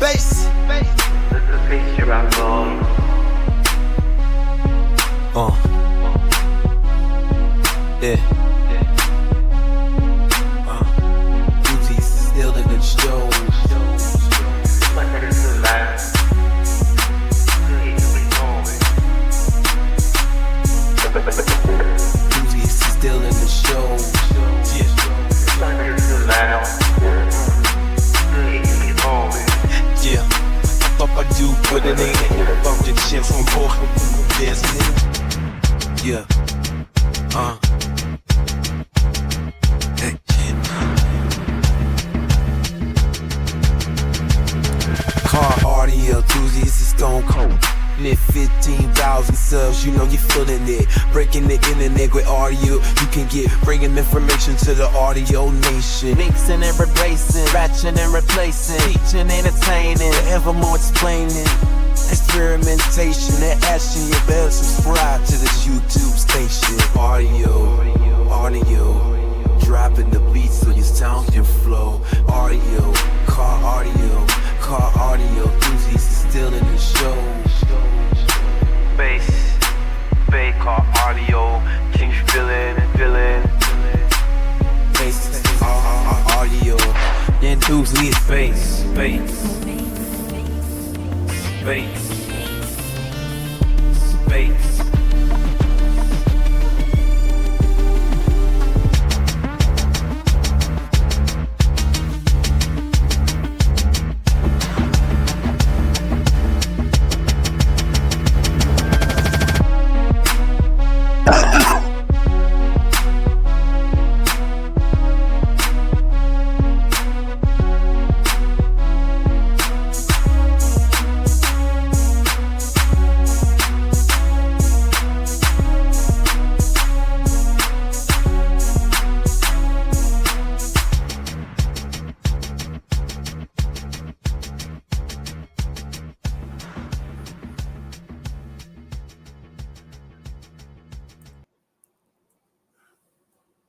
bass. Let the bass drop on. Yeah. Uzzi's still in the show. My niggas is loud. Uzzi's still in the show. My niggas is loud. Yeah. Fuck I do, put it in. Fucking shit from more. Yes. Yeah. Hey. Car audio, Uzzi's is stone cold. Lit 15,000 subs, you know you feeling it. Breaking the internet with audio, you can get bringing information to the audio nation. Mixing and replacing, batching and replacing, teaching, entertaining, forever more explaining. Experimentation and action, you better subscribe to this YouTube station. Audio, dropping the beats so your sound can flow. Audio, car audio, Uzzi's is still in the show. Bass, car audio, keep feeling. Bass, audio, then Uzzi's bass.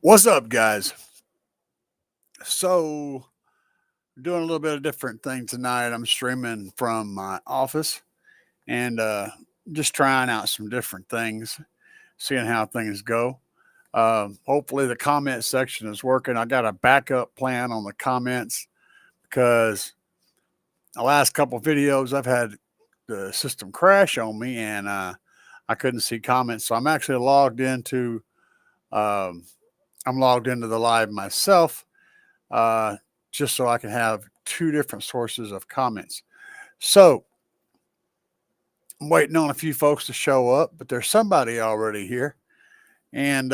What's up, guys? So, doing a little bit of different thing tonight. I'm streaming from my office and just trying out some different things, seeing how things go. Hopefully, the comment section is working. I got a backup plan on the comments because the last couple of videos I've had the system crash on me and I couldn't see comments. So I'm actually logged into the live myself, just so I can have two different sources of comments. So I'm waiting on a few folks to show up, but there's somebody already here. And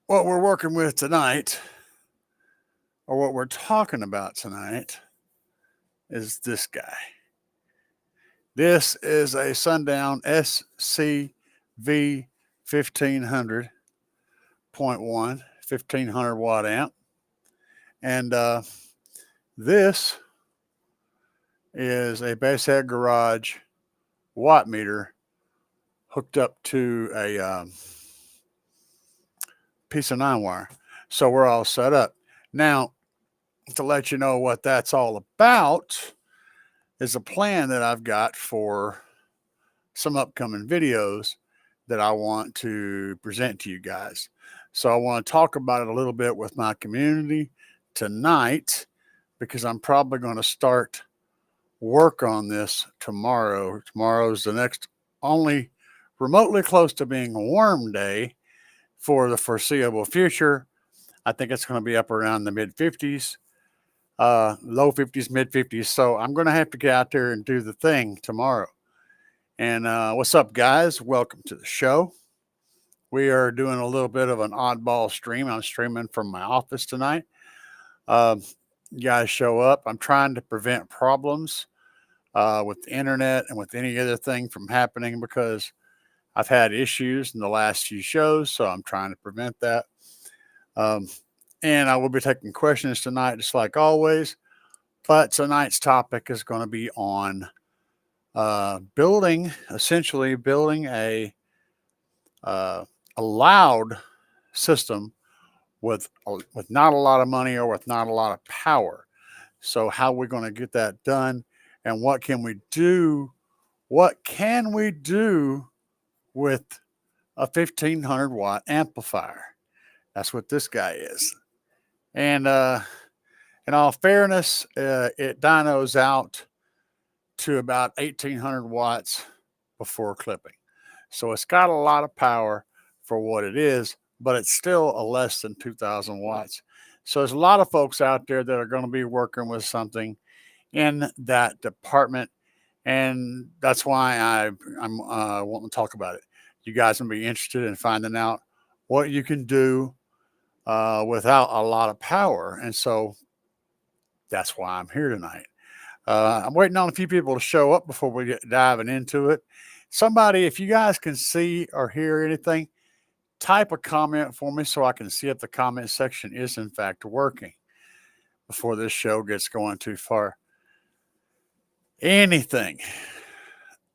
what we're working with tonight, or what we're talking about tonight, is this guy. This is a Sundown SCV 1500.1 1500 watt amp, and this is a Basshead Garage watt meter hooked up to a piece of 9-wire. So we're all set up. Now, to let you know what that's all about is a plan that I've got for some upcoming videos that I want to present to you guys. So I want to talk about it a little bit with my community tonight, because I'm probably going to start work on this tomorrow. Tomorrow's the next only remotely close to being a warm day for the foreseeable future. I think it's going to be up around the mid 50s, low 50s, mid 50s. So I'm going to have to get out there and do the thing tomorrow. And what's up, guys? Welcome to the show. We are doing a little bit of an oddball stream. I'm streaming from my office tonight. You guys show up. I'm trying to prevent problems with the internet and with any other thing from happening, because I've had issues in the last few shows. So I'm trying to prevent that. And I will be taking questions tonight, just like always. But tonight's topic is going to be on essentially building a loud system with not a lot of money or with not a lot of power. So how are we going to get that done? And what can we do? What can we do with a 1500 watt amplifier? That's what this guy is. And in all fairness, it dynos out to about 1800 watts before clipping. So it's got a lot of power for what it is, but it's still a less than 2000 watts. So there's a lot of folks out there that are going to be working with something in that department. And that's why I'm wanting to talk about it. You guys will be interested in finding out what you can do without a lot of power. And so that's why I'm here tonight. I'm waiting on a few people to show up before we get diving into it. Somebody, if you guys can see or hear anything, type a comment for me so I can see if the comment section is in fact working before this show gets going too far. Anything.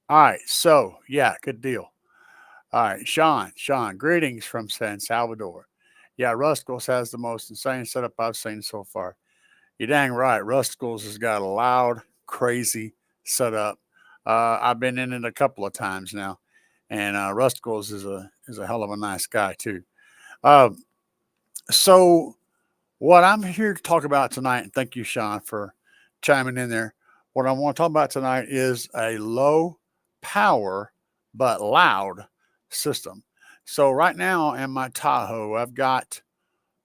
All right. So, yeah, good deal. All right. Sean, greetings from San Salvador. Yeah, Rusticles has the most insane setup I've seen so far. You're dang right. Rusticles has got a loud, crazy setup. I've been in it a couple of times now, and Rusticles is a hell of a nice guy too. So what I'm here to talk about tonight, and thank you, Sean, for chiming in there. What I want to talk about tonight is a low power but loud system. So right now in my Tahoe, I've got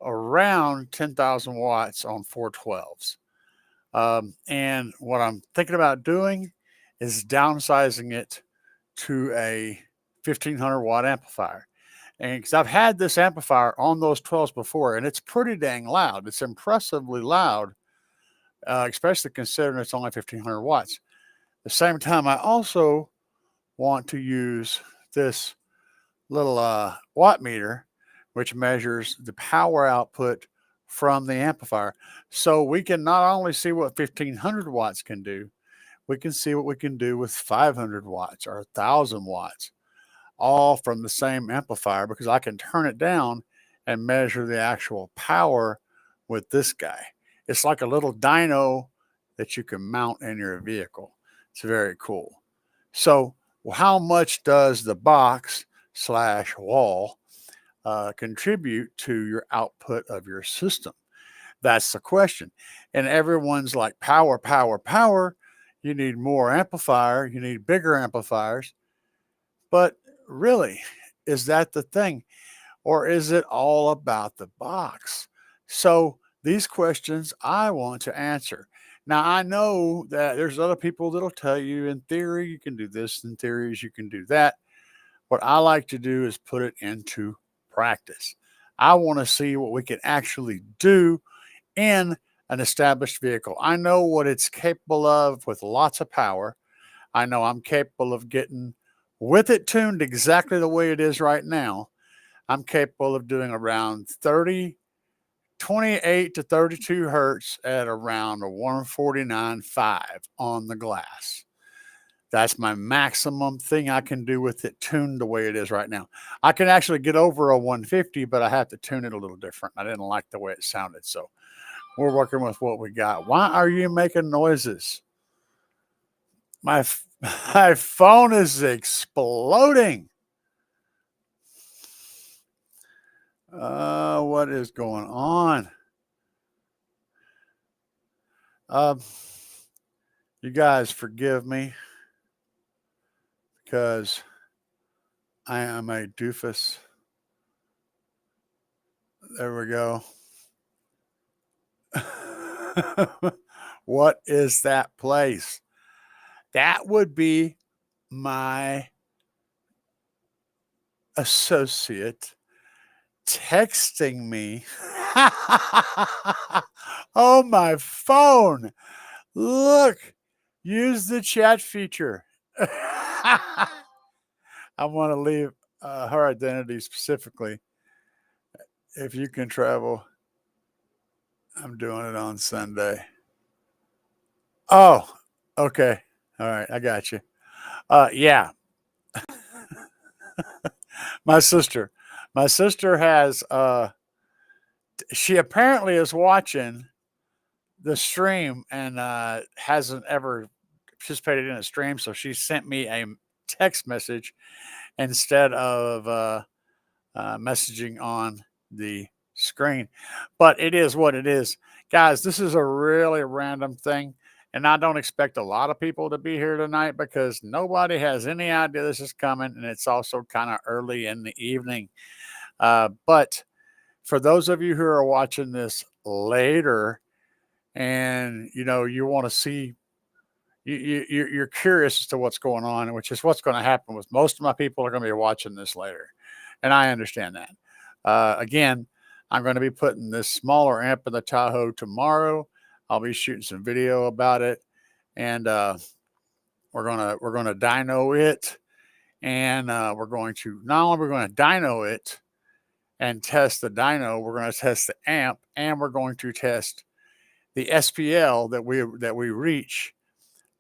around 10,000 watts on 412s. And what I'm thinking about doing is downsizing it to a 1500 watt amplifier. And because I've had this amplifier on those 12s before, and it's pretty dang loud. It's impressively loud, especially considering it's only 1500 watts. At the same time, I also want to use this little watt meter, which measures the power output from the amplifier. So we can not only see what 1500 watts can do, we can see what we can do with 500 watts or 1000 watts, all from the same amplifier, because I can turn it down and measure the actual power with this guy. It's like a little dyno that you can mount in your vehicle. It's very cool. So how much does the box / wall contribute to your output of your system? That's the question. And everyone's like, power, power, power. You need more amplifier. You need bigger amplifiers. But really, is that the thing? Or is it all about the box? So these questions I want to answer. Now, I know that there's other people that'll tell you in theory you can do this, in theories you can do that. What I like to do is put it into practice. I want to see what we can actually do in an established vehicle. I know what it's capable of with lots of power. I know I'm capable of getting, with it tuned exactly the way it is right now, I'm capable of doing around 28 to 32 hertz at around a 149.5 on the glass. That's my maximum thing I can do with it tuned the way it is right now. I can actually get over a 150, but I have to tune it a little different. I didn't like the way it sounded, so we're working with what we got. Why are you making noises? My phone is exploding. What is going on? You guys forgive me because I am a doofus. There we go. What is that place? That would be my associate texting me. Oh, my phone. Look, use the chat feature. I want to leave her identity specifically. If you can travel, I'm doing it on Sunday. Oh, okay. All right. I got you. Yeah. My sister has, she apparently is watching the stream and hasn't ever participated in a stream, so she sent me a text message instead of messaging on the screen. But it is what it is. Guys, this is a really random thing. And I don't expect a lot of people to be here tonight because nobody has any idea this is coming. And it's also kind of early in the evening. But for those of you who are watching this later and, you want to see, you're curious as to what's going on, which is what's going to happen with most of my people are going to be watching this later. And I understand that. Again, I'm going to be putting this smaller amp in the Tahoe tomorrow. I'll be shooting some video about it, and we're gonna dyno it, and we're going to not only we're going to dyno it and test the dyno, we're going to test the amp, and we're going to test the SPL that we reach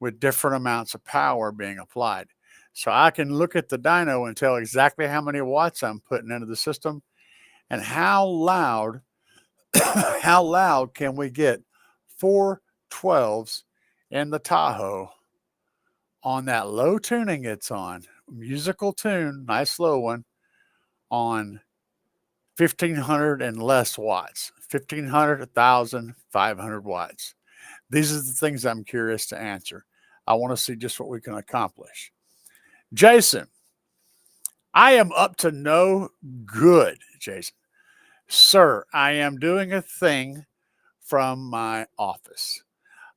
with different amounts of power being applied. So I can look at the dyno and tell exactly how many watts I'm putting into the system and how loud can we get 4 12s in the Tahoe on that low tuning it's on, musical tune, nice slow one, on 1,500 and less watts, 1,500, 1,000, 500 watts. These are the things I'm curious to answer. I want to see just what we can accomplish. Jason, I am up to no good, Jason. Sir, I am doing a thing from my office.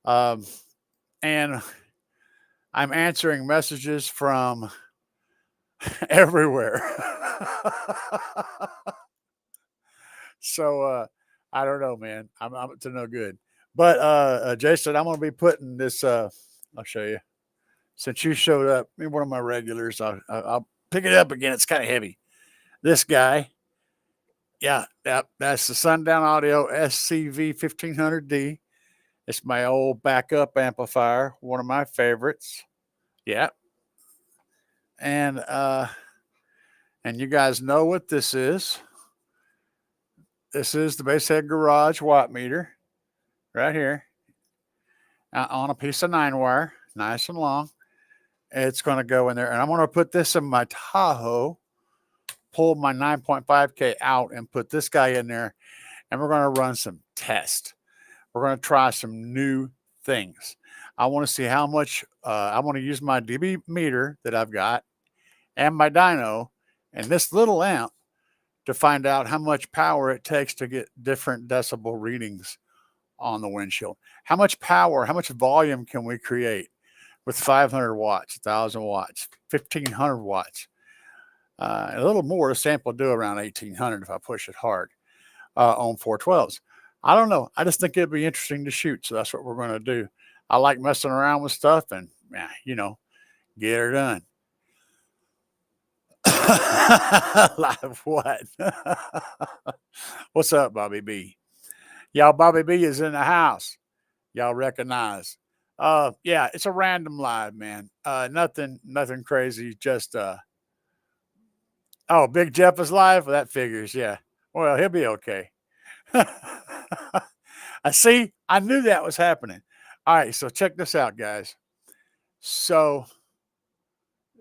And I'm answering messages from everywhere. So I don't know, man. I'm up to no good. But Jason, I'm going to be putting this. I'll show you. Since you showed up, maybe one of my regulars, I'll pick it up again. It's kind of heavy. This guy. Yeah, that's the Sundown Audio SCV 1500D. It's my old backup amplifier, one of my favorites. Yeah. And you guys know what this is. This is the Basshead Garage watt meter right here on a piece of 9-wire, nice and long. It's going to go in there, and I'm going to put this in my Tahoe, pull my 9.5K out and put this guy in there, and we're going to run some tests. We're going to try some new things. I want to see how much, I want to use my dB meter that I've got and my dyno and this little amp to find out how much power it takes to get different decibel readings on the windshield. How much power, how much volume can we create with 500 watts, 1,000 watts, 1,500 watts? A little more, a sample do around 1,800 if I push it hard on 412s. I don't know. I just think it'd be interesting to shoot. So that's what we're going to do. I like messing around with stuff and, get her done. Live what? What's up, Bobby B? Y'all, Bobby B is in the house. Y'all recognize. Yeah, it's a random live, man. Nothing crazy. Just oh, Big Jeff is live? Well, that figures, yeah. Well, he'll be okay. I see. I knew that was happening. All right, so check this out, guys. So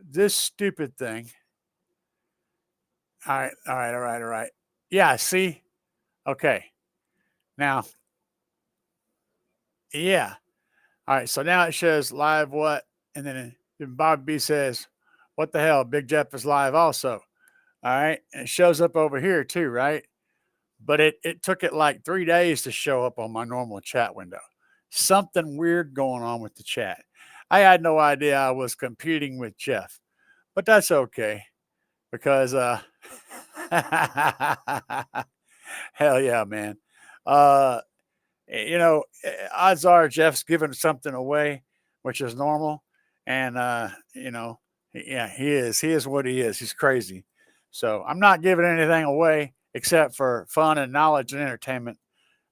this stupid thing. All right. Yeah, see? Okay. Now, yeah. All right, so now it shows live what? And then Bob B says, what the hell? Big Jeff is live also. All right. And it shows up over here too, right? But it took it like 3 days to show up on my normal chat window. Something weird going on with the chat. I had no idea I was competing with Jeff, but that's okay because hell yeah, man. Odds are Jeff's giving something away, which is normal. And, yeah, he is what he is. He's crazy. So I'm not giving anything away except for fun and knowledge and entertainment.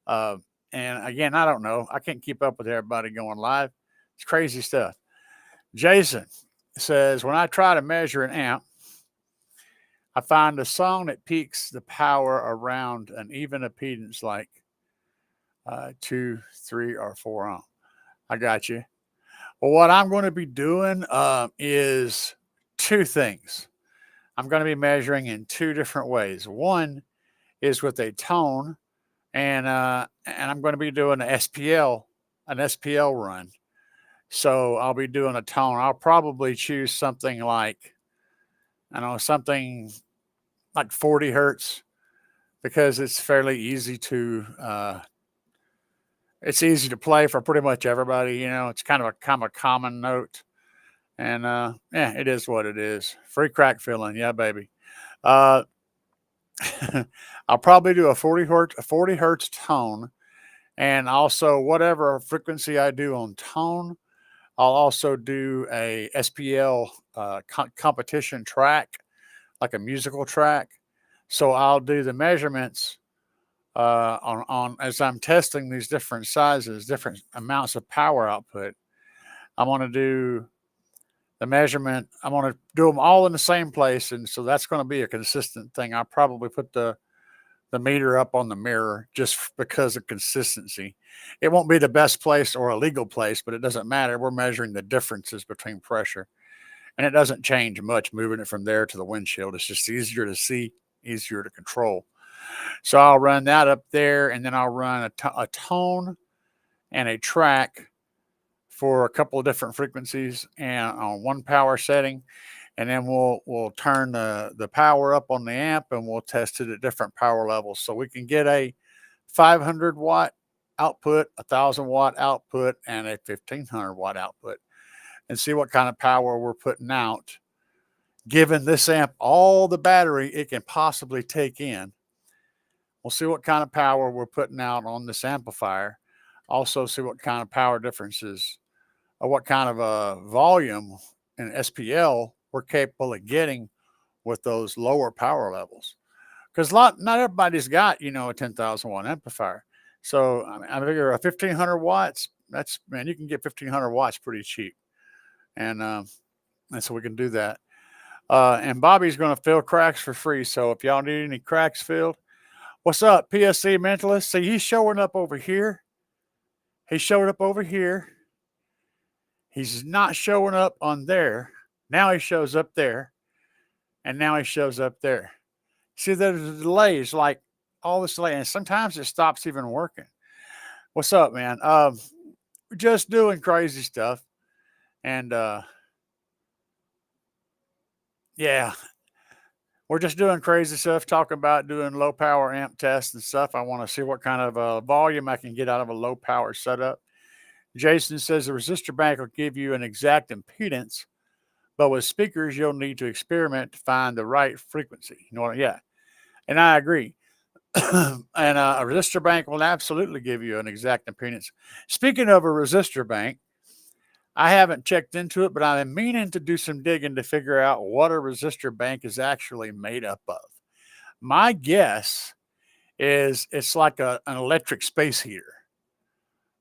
And again, I don't know. I can't keep up with everybody going live. It's crazy stuff. Jason says, when I try to measure an amp, I find a song that peaks the power around an even impedance like 2, 3, or 4 ohm. I got you. Well, what I'm going to be doing is two things. I'm going to be measuring in two different ways. One is with a tone, and I'm going to be doing an SPL run. So I'll be doing a tone. I'll probably choose something like, I don't know, something like 40 hertz, because it's fairly easy to it's easy to play for pretty much everybody. It's kind of a common note, and yeah, it is what it is. Free crack filling, yeah, baby. Uh, I'll probably do a 40 hertz tone, and also whatever frequency I do on tone, I'll also do a SPL competition track, like a musical track. So I'll do the measurements on as I'm testing these different sizes, different amounts of power output. I'm going to do the measurement. I'm going to do them all in the same place, and so that's going to be a consistent thing. I'll probably put the meter up on the mirror just because of consistency. It won't be the best place or a legal place, but it doesn't matter. We're measuring the differences between pressure, and it doesn't change much moving it from there to the windshield. It's just easier to see, easier to control. So I'll run that up there, and then I'll run a tone and a track for a couple of different frequencies and on one power setting. And then we'll turn the power up on the amp, and we'll test it at different power levels. So we can get a 500 watt output, 1,000 watt output, and a 1,500 watt output, and see what kind of power we're putting out, given this amp all the battery it can possibly take in. We'll see what kind of power we're putting out on this amplifier. Also see what kind of power differences, or what kind of volume in SPL we're capable of getting with those lower power levels. Because not everybody's got, a 10,000 watt amplifier. So I figure a 1,500 watts, you can get 1,500 watts pretty cheap. And so we can do that. And Bobby's going to fill cracks for free. So if y'all need any cracks filled, what's up, PSC Mentalist? See, he's showing up over here. He showed up over here. He's not showing up on there. Now he shows up there. And now he shows up there. See, there's delays, like all this delay. And sometimes it stops even working. What's up, man? We're just doing crazy stuff. And yeah, we're just doing crazy stuff, talking about doing low power amp tests and stuff. I want to see what kind of volume I can get out of a low power setup. Jason says the resistor bank will give you an exact impedance, but with speakers, you'll need to experiment to find the right frequency. Yeah. And I agree. And a resistor bank will absolutely give you an exact impedance. Speaking of a resistor bank, I haven't checked into it, but I'm meaning to do some digging to figure out what a resistor bank is actually made up of. My guess is it's like an electric space heater.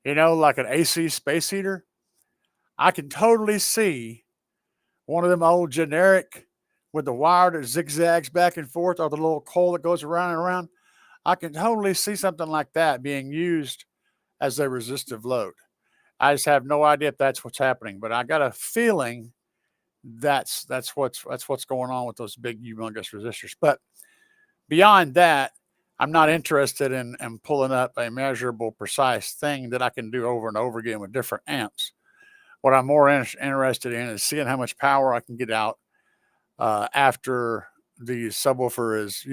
Like an AC space heater. I can totally see one of them old generic with the wire that zigzags back and forth, or the little coil that goes around and around. I can totally see something like that being used as a resistive load. I just have no idea if that's what's happening, but I got a feeling that's what's going on with those big, humongous resistors. But beyond that, I'm not interested in pulling up a measurable, precise thing that I can do over and over again with different amps. What I'm more interested in is seeing how much power I can get out after the subwoofer is,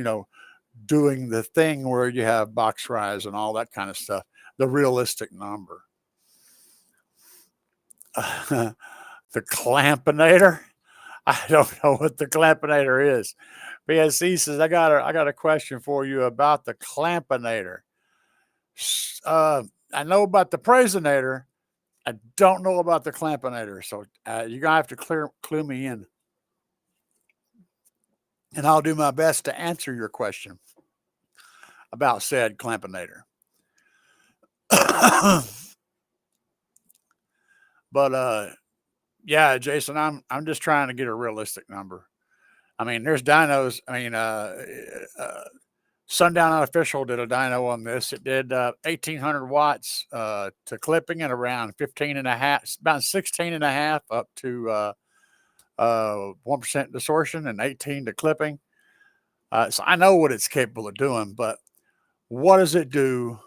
doing the thing where you have box rise and all that kind of stuff, the realistic number. The clampinator. I don't know what the clampinator is. BSC says, I got a question for you about the clampinator. I know about the presonator. I don't know about the clampinator. So you're going to have to clue me in. And I'll do my best to answer your question about said clampinator. But yeah, Jason, I'm just trying to get a realistic number. I mean, there's dynos. I mean, Sundown Unofficial did a dyno on this. It did 1,800 watts to clipping and around 15 and a half, about 16 and a half up to 1% distortion and 18 to clipping. So I know what it's capable of doing, but what does it do?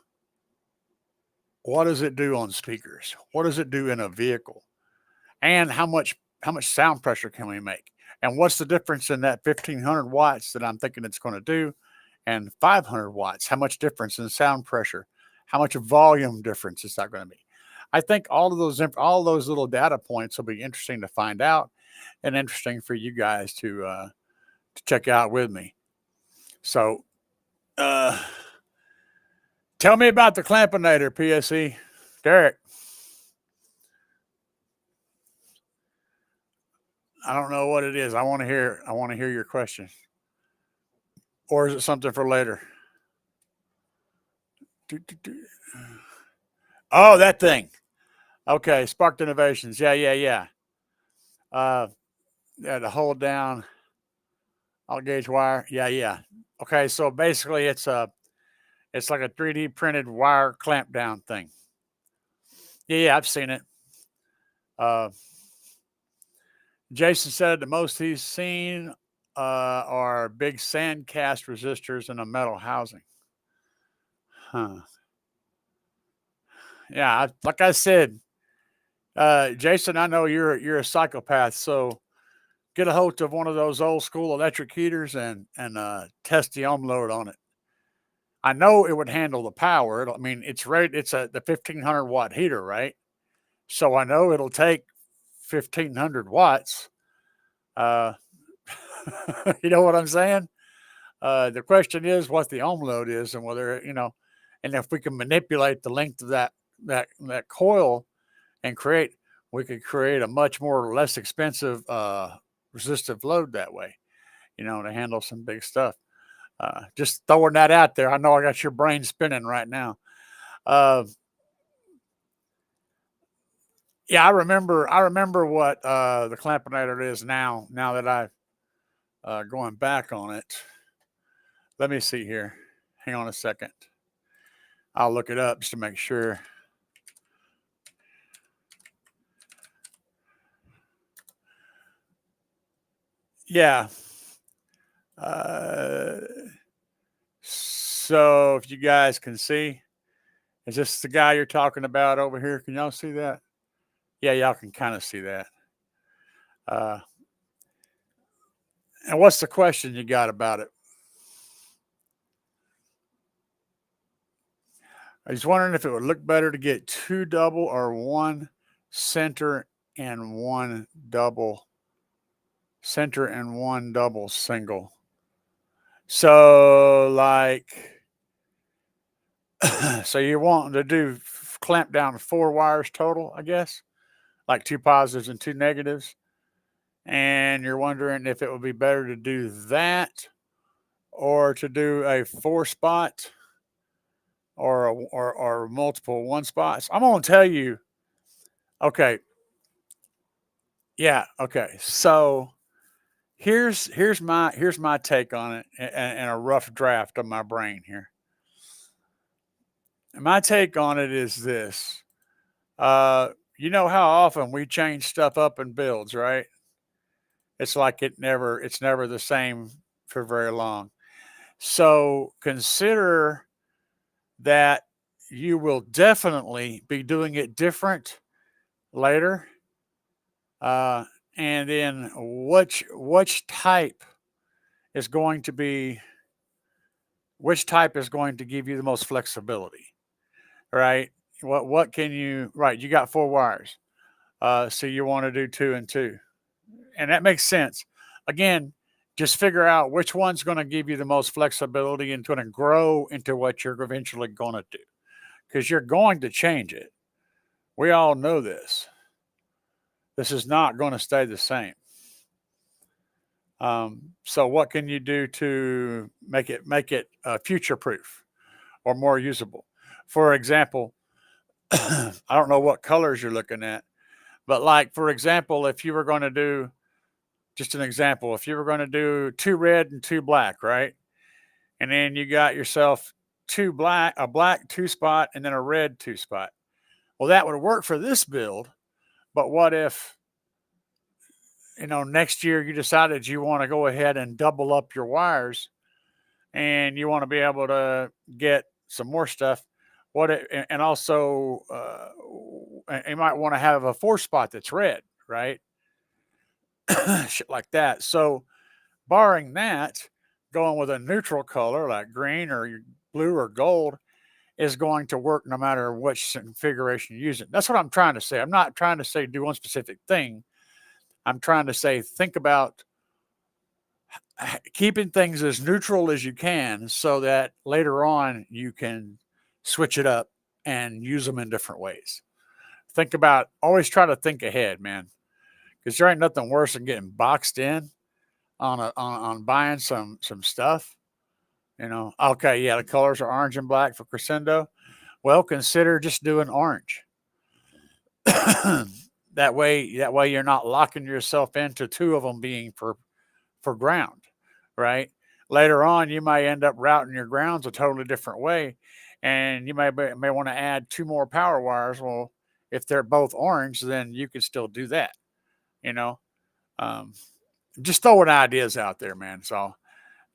What does it do on speakers? What does it do in a vehicle? And how much sound pressure can we make? And what's the difference in that 1,500 watts that I'm thinking it's going to do and 500 watts? How much difference in sound pressure? How much volume difference is that going to be? I think all those little data points will be interesting to find out and interesting for you guys to check out with me. So, tell me about the Clampinator, PSE. Derek. I don't know what it is. I want to hear your question. Or is it something for later? Oh, that thing. Okay, Sparked Innovations. Yeah. To hold down all gauge wire. Yeah. Okay, so basically it's like a 3D printed wire clamp down thing. Yeah, I've seen it. Jason said the most he's seen are big sand cast resistors in a metal housing. Huh. Yeah, like I said, Jason, I know you're a psychopath, so get a hold of one of those old school electric heaters and test the ohm load on it. I know it would handle the power. I mean, it's the 1,500 watt heater, right? So I know it'll take 1,500 watts. You know what I'm saying? The question is what the ohm load is and whether, and if we can manipulate the length of that coil and we could create a much more less expensive resistive load that way, to handle some big stuff. Just throwing that out there. I know I got your brain spinning right now. Yeah, I remember what the Clampinator is now that I've going back on it. Let me see here. Hang on a second. I'll look it up just to make sure. Yeah. So if you guys can see, is this the guy you're talking about over here? Can y'all see that? Yeah, y'all can kind of see that. And what's the question you got about it? I was wondering if it would look better to get 2 double or 1 center and 1 double single. So so you want to do clamp down 4 wires total, I guess, like 2 positives and 2 negatives. And you're wondering if it would be better to do that or to do a 4 spot or multiple 1 spots. I'm going to tell you. Okay. Yeah. Okay. So here's my take on it and a rough draft of my brain here. And my take on it is this. You know how often we change stuff up in builds, right? It's like it's never the same for very long. So consider that you will definitely be doing it different later. And then which type is going to give you the most flexibility, right? What can you, right? You got 4 wires. So you want to do 2 and 2. And that makes sense. Again, just figure out which one's going to give you the most flexibility and going to grow into what you're eventually going to do. Because you're going to change it. We all know this. This is not going to stay the same. So what can you do to make it future-proof or more usable? For example, I don't know what colors you're looking at, but like, for example, if you were going to do, just an example, if you were going to do 2 red and 2 black, right? and then you got yourself a black 2-spot, and then a red 2-spot. Well, that would work for this build, but what if, next year you decided you want to go ahead and double up your wires, and you want to be able to get some more stuff? And also, you might want to have a 4-spot that's red, right? Shit like that. So, barring that, going with a neutral color like green or blue or gold is going to work no matter which configuration you're using. That's what I'm trying to say. I'm not trying to say do one specific thing. I'm trying to say think about keeping things as neutral as you can so that later on you can switch it up and use them in different ways. Always try to think ahead, man, because there ain't nothing worse than getting boxed in on buying some stuff. Okay, yeah, the colors are orange and black for crescendo. Well, consider just doing orange. that way you're not locking yourself into 2 of them being for ground, right? Later on, you might end up routing your grounds a totally different way, and you may want to add 2 more power wires. Well, if they're both orange, then you can still do that. Just throwing ideas out there, man. So,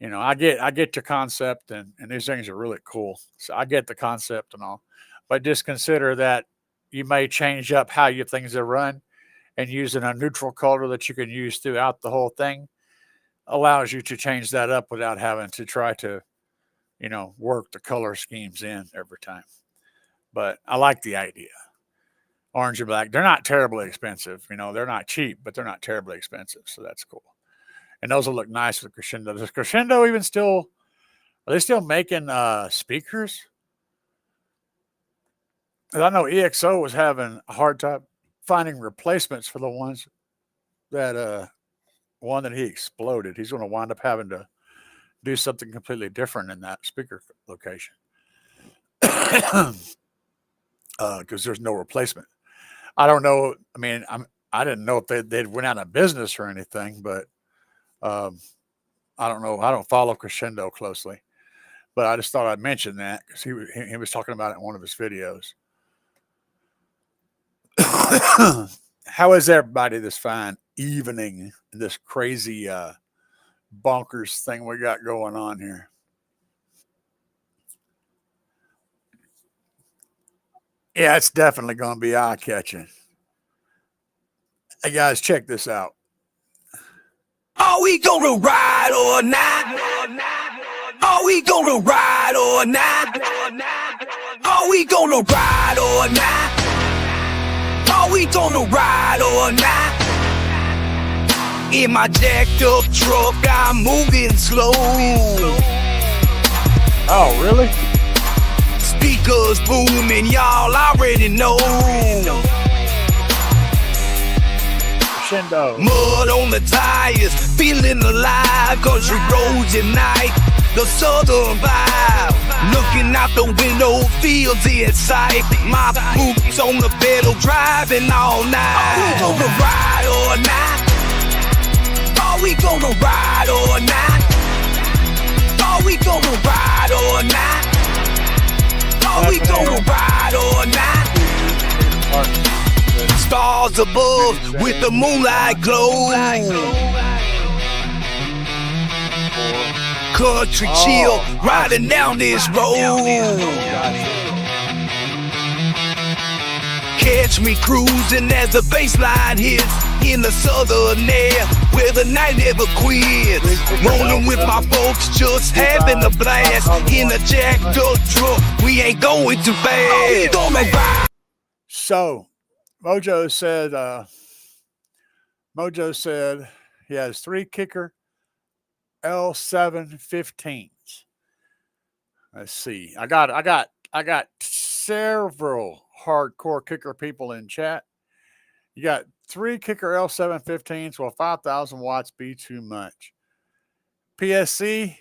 I get your concept, and these things are really cool. So I get the concept and all, but just consider that you may change up how your things are run, and using a neutral color that you can use throughout the whole thing allows you to change that up without having to try to, work the color schemes in every time. But I like the idea. Orange and black, they're not terribly expensive. They're not cheap, but they're not terribly expensive. So that's cool. And those will look nice with crescendo. Does crescendo are they still making speakers? I know EXO was having a hard time finding replacements for the ones that one that he exploded. He's going to wind up having to do something completely different in that speaker location because there's no replacement. I don't know. I mean, I didn't know if they went out of business or anything, but I don't know. I don't follow crescendo closely, but I just thought I'd mention that because he was talking about it in one of his videos. How is everybody this fine evening? This crazy bonkers thing we got going on here. Yeah, it's definitely going to be eye-catching. Hey, guys, check this out. Are we gonna ride or not? Are we gonna ride or not? Are we gonna ride or not? Are we gonna ride or not? In my jacked up truck, I'm moving slow. Oh, really? Speakers booming, y'all already know. Crescendo. Mud on the tires, feeling alive, country roads at night, the southern vibe. Looking out the window, fields in sight. My boots on the pedal, driving all night. Are we gonna ride or not? Are we gonna ride or not? Are we gonna ride or not? Are we gonna ride or not? Stars above with the moonlight glow. Country chill, riding down this road. Catch me cruising as the bassline hits in the southern air, where the night never quits. Rolling with my folks, just having a blast in a jacked up truck. We ain't going too fast. We gonna ride. So, Mojo said he has 3 kicker L715s. Let's see. I got several hardcore kicker people in chat. You got 3 kicker L715s. Will 5,000 watts be too much? PSC,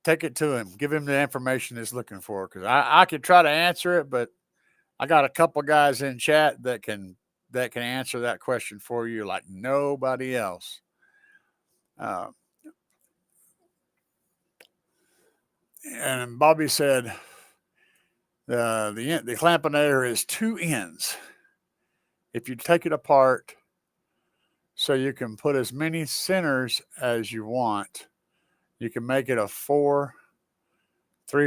take it to him. Give him the information he's looking for, because I could try to answer it, but I got a couple guys in chat that can answer that question for you like nobody else. And Bobby said the clampinator is 2 ends. If you take it apart, so you can put as many centers as you want, you can make it a 3,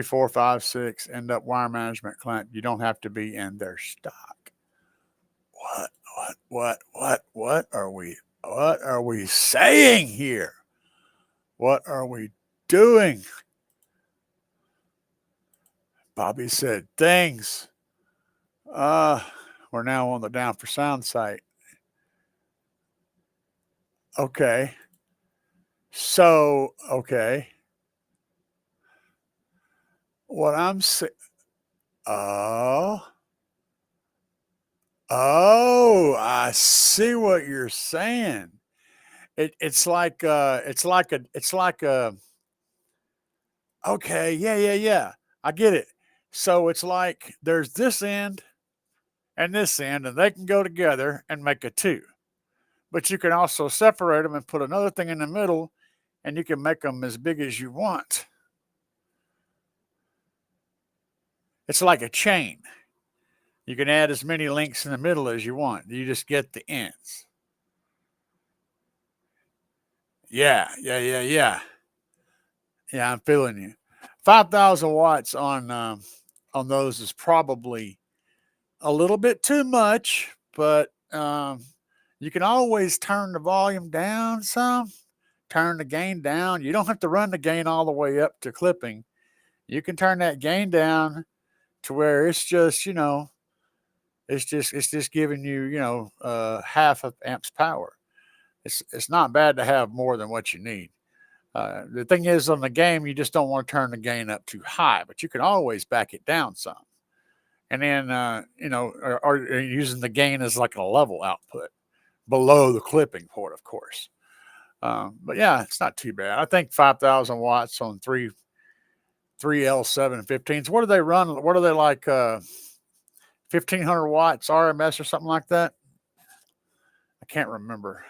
4, 5, 6 end up wire management clamp. You don't have to be in their stock. What are we saying here? What are we doing? Bobby said things. We're now on the Down for Sound site. Okay. So, okay. What I'm saying. Oh, I see what you're saying. It's like okay, yeah. I get it. So it's like there's this end and this end, and they can go together and make a 2. But you can also separate them and put another thing in the middle, and you can make them as big as you want. It's like a chain. You can add as many links in the middle as you want. You just get the ends. Yeah, I'm feeling you. 5,000 watts on those is probably a little bit too much, but you can always turn the volume down some, turn the gain down. You don't have to run the gain all the way up to clipping. You can turn that gain down to where it's just, it's just giving you, half of amps power. It's not bad to have more than what you need. The thing is, on the game, you just don't want to turn the gain up too high, but you can always back it down some. And then, or using the gain as like a level output below the clipping port, of course. But yeah, it's not too bad. I think 5,000 watts on three L7 15s. What do they run? What are they like? 1,500 watts RMS or something like that? I can't remember.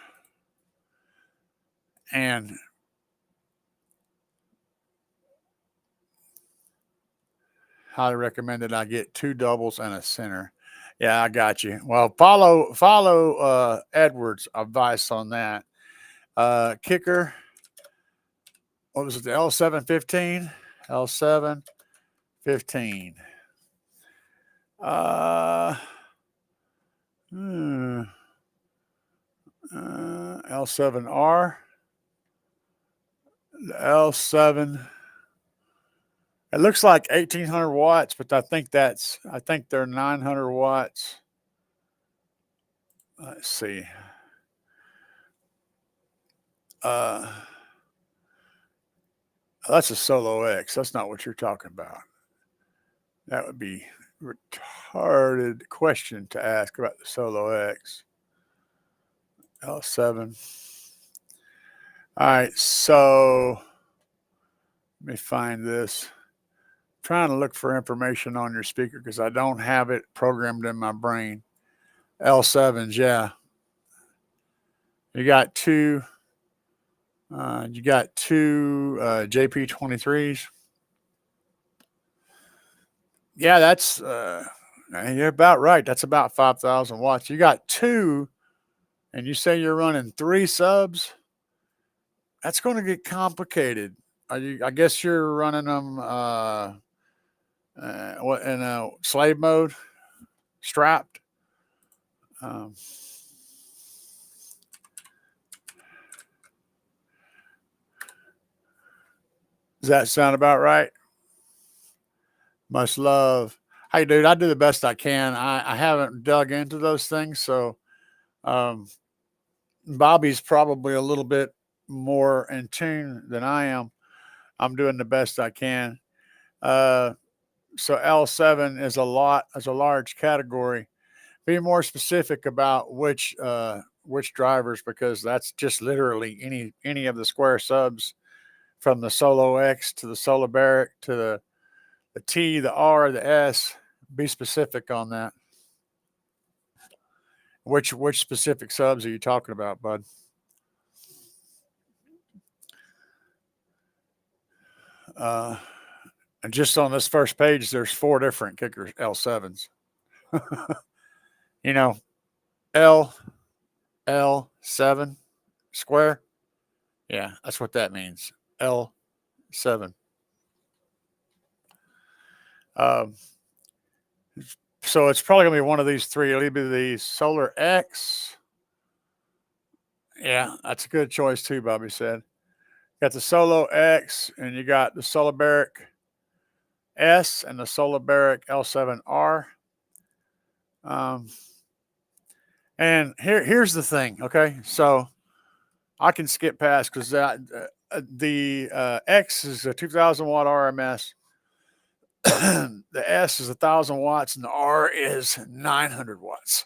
And highly recommended I get 2 doubles and a center. Yeah, I got you. Well, follow Edward's advice on that. Kicker. What was it? The L715? L715. L7R. The L7. It looks like 1,800 watts, but I think they're 900 watts. Let's see. That's a Solo X. That's not what you're talking about. That would be a retarded question to ask about the Solo X. L7. All right, so let me find this. I'm trying to look for information on your speaker because I don't have it programmed in my brain. L7s, yeah. You got two JP23s. Yeah, that's you're about right. That's about 5,000 watts. You got 2, and you say you're running 3 subs. That's going to get complicated. I guess you're running them what in slave mode, strapped. Does that sound about right? Much love. Hey, dude, I do the best I can. I haven't dug into those things, so Bobby's probably a little bit more in tune than I am. I'm doing the best I can. So L7 is a large category. Be more specific about which drivers, because that's just literally any of the square subs, from the Solo X to the Solo Barrack to the T, the R, the S. Be specific on that. Which specific subs are you talking about, bud? And just on this first page, there's 4 different kickers, L7s. You know, L7 square. Yeah, that's what that means. L7. So it's probably going to be one of these 3. It'll either be the Solar X. Yeah, that's a good choice too, Bobby said. Got the Solo X, and you got the Soliberic S and the Soliberic L7R. And here's the thing, okay? So I can skip past because the X is a 2,000 watt RMS. The S is 1,000 watts, and the R is 900 watts.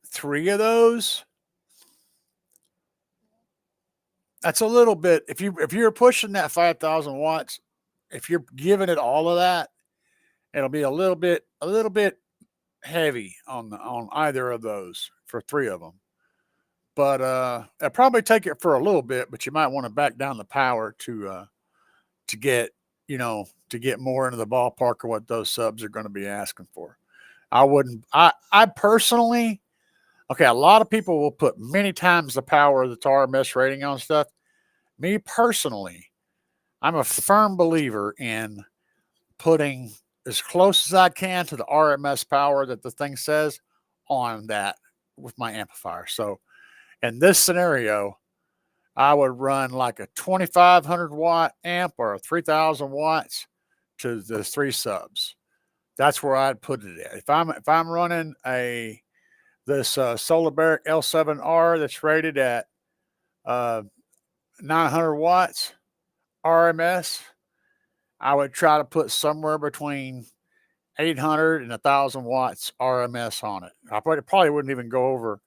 3 of those. That's a little bit. If you're pushing that 5,000 watts, if you're giving it all of that, it'll be a little bit heavy on either of those for 3 of them. But it'll probably take it for a little bit, but you might want to back down the power to get more into the ballpark of what those subs are going to be asking for. I personally, okay, a lot of people will put many times the power of the RMS rating on stuff. Me personally, I'm a firm believer in putting as close as I can to the RMS power that the thing says on that with my amplifier. So in this scenario, I would run like a 2,500 watt amp or a 3,000 watts to the 3 subs. That's where I'd put it at. If I'm running this Soliberic L7R that's rated at 900 watts RMS, I would try to put somewhere between 800 and 1,000 watts RMS on it. I probably wouldn't even go over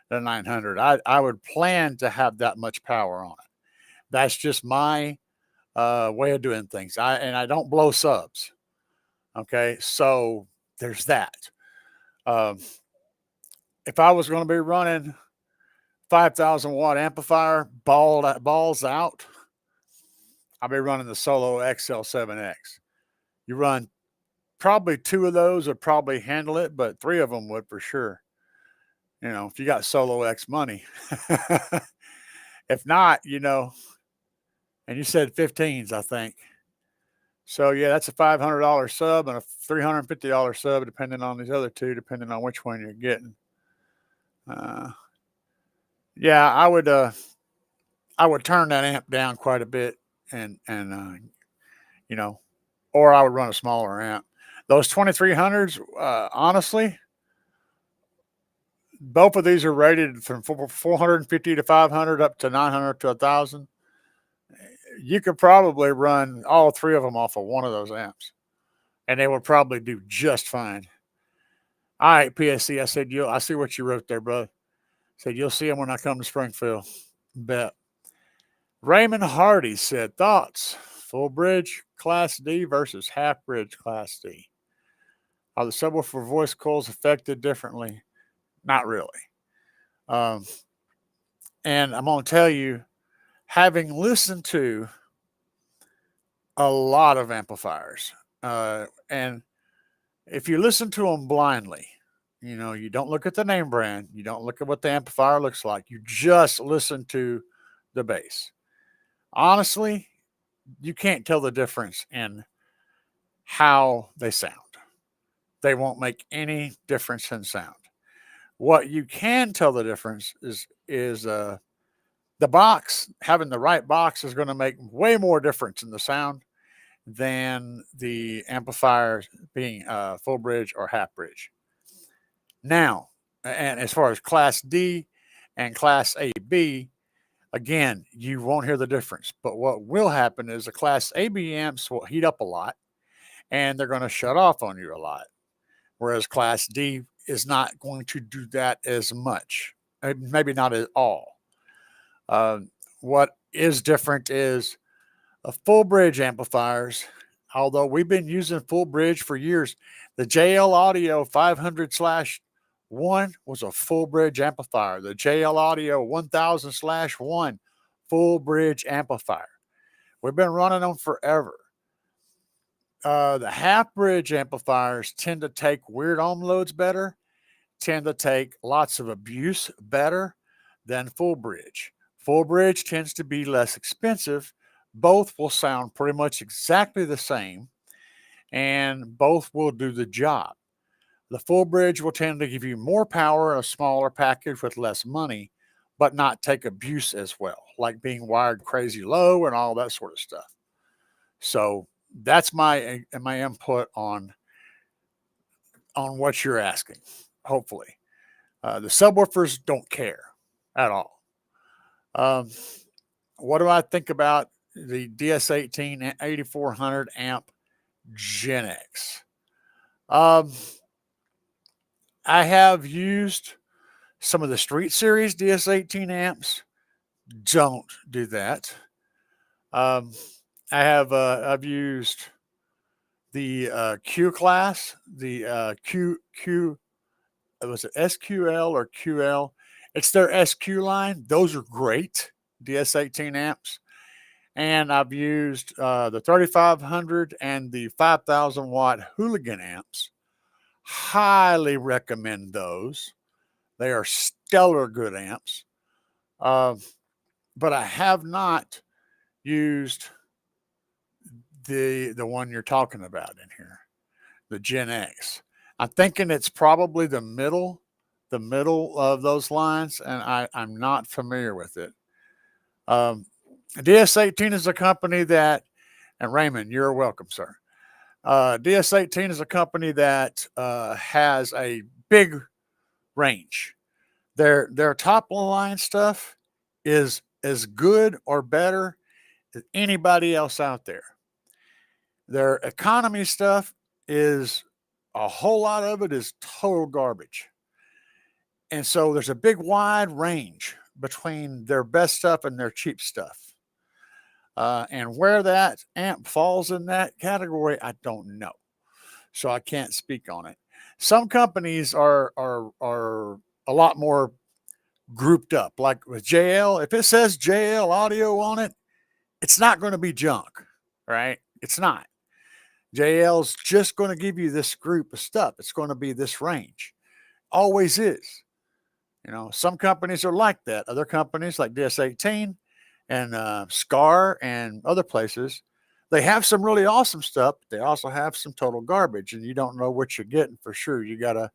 the 900. I would plan to have that much power on it. That's just my way of doing things. I don't blow subs. Okay, so there's that. If I was going to be running 5,000 watt amplifier balls out, I'll be running the Solo XL7X. You run probably 2 of those would probably handle it, but 3 of them would for sure. If you got Solo X money. If not, and you said 15s, I think. So yeah, that's a $500 sub and a $350 sub, depending on these other 2, depending on which one you're getting. Yeah, I would turn that amp down quite a bit, and or I would run a smaller amp. Those 2300s, honestly, both of these are rated from 450 to 500 up to 900 to 1,000. You could probably run all 3 of them off of one of those amps, and they would probably do just fine. All right, PSC, I said, I see what you wrote there, bro. Said, you'll see them when I come to Springfield. Bet. Raymond Hardy said, thoughts? Full bridge Class D versus half bridge Class D. Are the subwoofer voice coils affected differently? Not really. And I'm going to tell you, having listened to a lot of amplifiers, and if you listen to them blindly, you don't look at the name brand, you don't look at what the amplifier looks like, you just listen to the bass. Honestly, you can't tell the difference in how they sound. They won't make any difference in sound. What you can tell the difference is the box. Having the right box is going to make way more difference in the sound than the amplifier being full bridge or half bridge. Now, and as far as Class D and Class AB, again, you won't hear the difference. But what will happen is the Class AB amps will heat up a lot, and they're going to shut off on you a lot. Whereas Class D is not going to do that as much, maybe not at all. What is different is full bridge amplifiers. Although we've been using full bridge for years, the JL Audio 500/1 was a full bridge amplifier. The JL Audio 1000/1 full bridge amplifier. We've been running them forever. The half bridge amplifiers tend to take weird ohm loads better, tend to take lots of abuse better than full bridge. Full bridge tends to be less expensive. Both will sound pretty much exactly the same, and both will do the job. The full bridge will tend to give you more power in a smaller package with less money, but not take abuse as well, like being wired crazy low and all that sort of stuff. So that's my input on what you're asking. Hopefully, the subwoofers don't care at all. What do I think about the DS18 8400 amp Gen X? I have used some of the Street Series DS18 amps. Don't do that. I've used the Q class, the Q. Was it SQL or QL? It's their SQ line. Those are great DS18 amps. And I've used the 3500 and the 5000 watt Hooligan amps. Highly recommend those. They are stellar good amps. But I have not used the one you're talking about in here, the Gen X. I'm thinking it's probably the middle of those lines, and I'm not familiar with it. DS18 is a company that, and Raymond, you're welcome, sir. DS18 is a company that has a big range. Their top line stuff is as good or better than anybody else out there. Their economy stuff is a whole lot of it is total garbage. And so there's a big wide range between their best stuff and their cheap stuff. And where that amp falls in that category, I don't know. So I can't speak on it. Some companies are a lot more grouped up. Like with JL, if it says JL audio on it, it's not going to be junk, right? It's not. JL's just going to give you this group of stuff. It's going to be this range. Always is. You know, some companies are like that. Other companies like DS18 and Scar and other places, they have some really awesome stuff. But they also have some total garbage, and you don't know what you're getting for sure. You gotta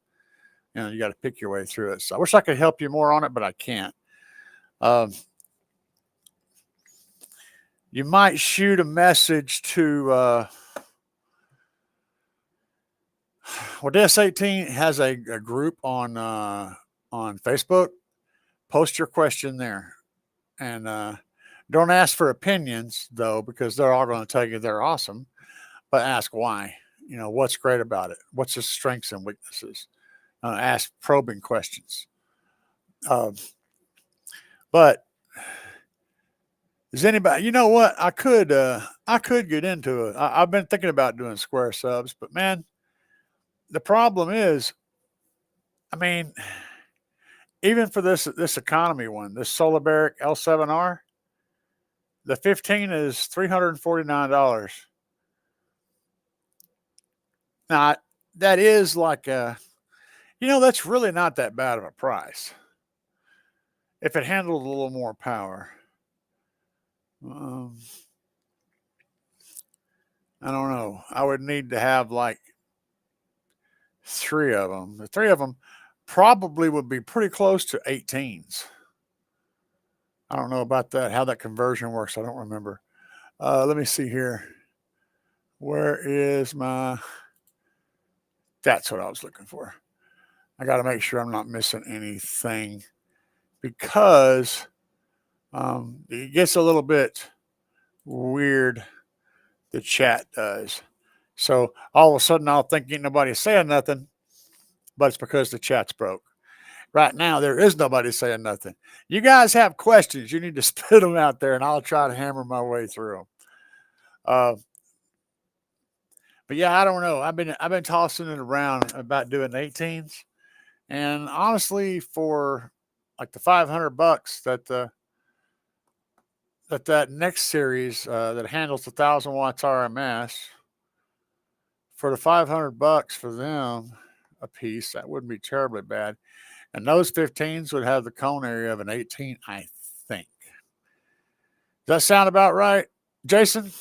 pick your way through it. So I wish I could help you more on it, but I can't. You might shoot a message to. Well, DS18 has a group on Facebook. Post your question there, and don't ask for opinions though, because they're all going to tell you they're awesome. But ask why. You know, what's great about it? What's its strengths and weaknesses? Ask probing questions. But is anybody? You know what? I could get into it. I've been thinking about doing square subs, but man, the problem is, I mean, even for this economy one, this Soliberic L7R, the 15 is $349. Now that is like that's really not that bad of a price if it handled a little more power. I don't know. I would need to have like 3 of them. The 3 of them probably would be pretty close to 18s. I don't know about that, how that conversion works. I don't remember. Let me see here. Where is my... That's what I was looking for. I got to make sure I'm not missing anything because it gets a little bit weird, the chat does. So all of a sudden I'll think ain't nobody saying nothing, but it's because the chat's broke. Right now, there is nobody saying nothing. You guys have questions. You need to spit them out there, and I'll try to hammer my way through them. But yeah, I don't know. I've been tossing it around about doing 18s, and honestly, for like the $500 that that next series that handles 1,000 watts RMS for the $500 for them a piece, that wouldn't be terribly bad. And those 15s would have the cone area of an 18, I think. Does that sound about right, Jason?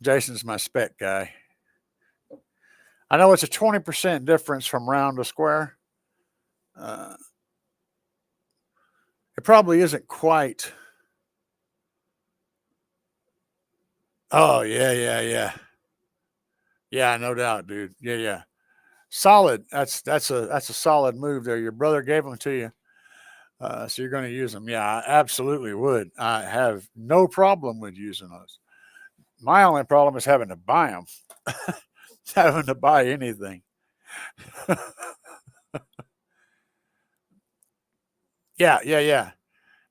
Jason's my spec guy. I know it's a 20% difference from round to square. It probably isn't quite. Oh, yeah. Yeah, no doubt, dude. Yeah. Solid. That's a solid move there. Your brother gave them to you. So you're going to use them. Yeah, I absolutely would. I have no problem with using those. My only problem is having to buy them. Having to buy anything. Yeah.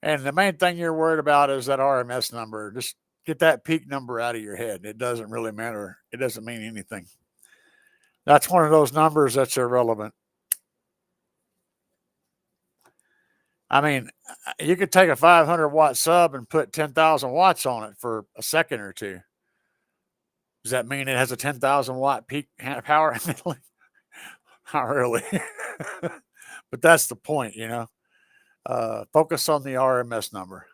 And the main thing you're worried about is that RMS number. Just get that peak number out of your head. It doesn't really matter. It doesn't mean anything. That's one of those numbers that's irrelevant. I mean, you could take a 500 watt sub and put 10,000 watts on it for a second or two. Does that mean it has a 10,000 watt peak power handling? Not really. But that's the point, you know. Focus on the RMS number.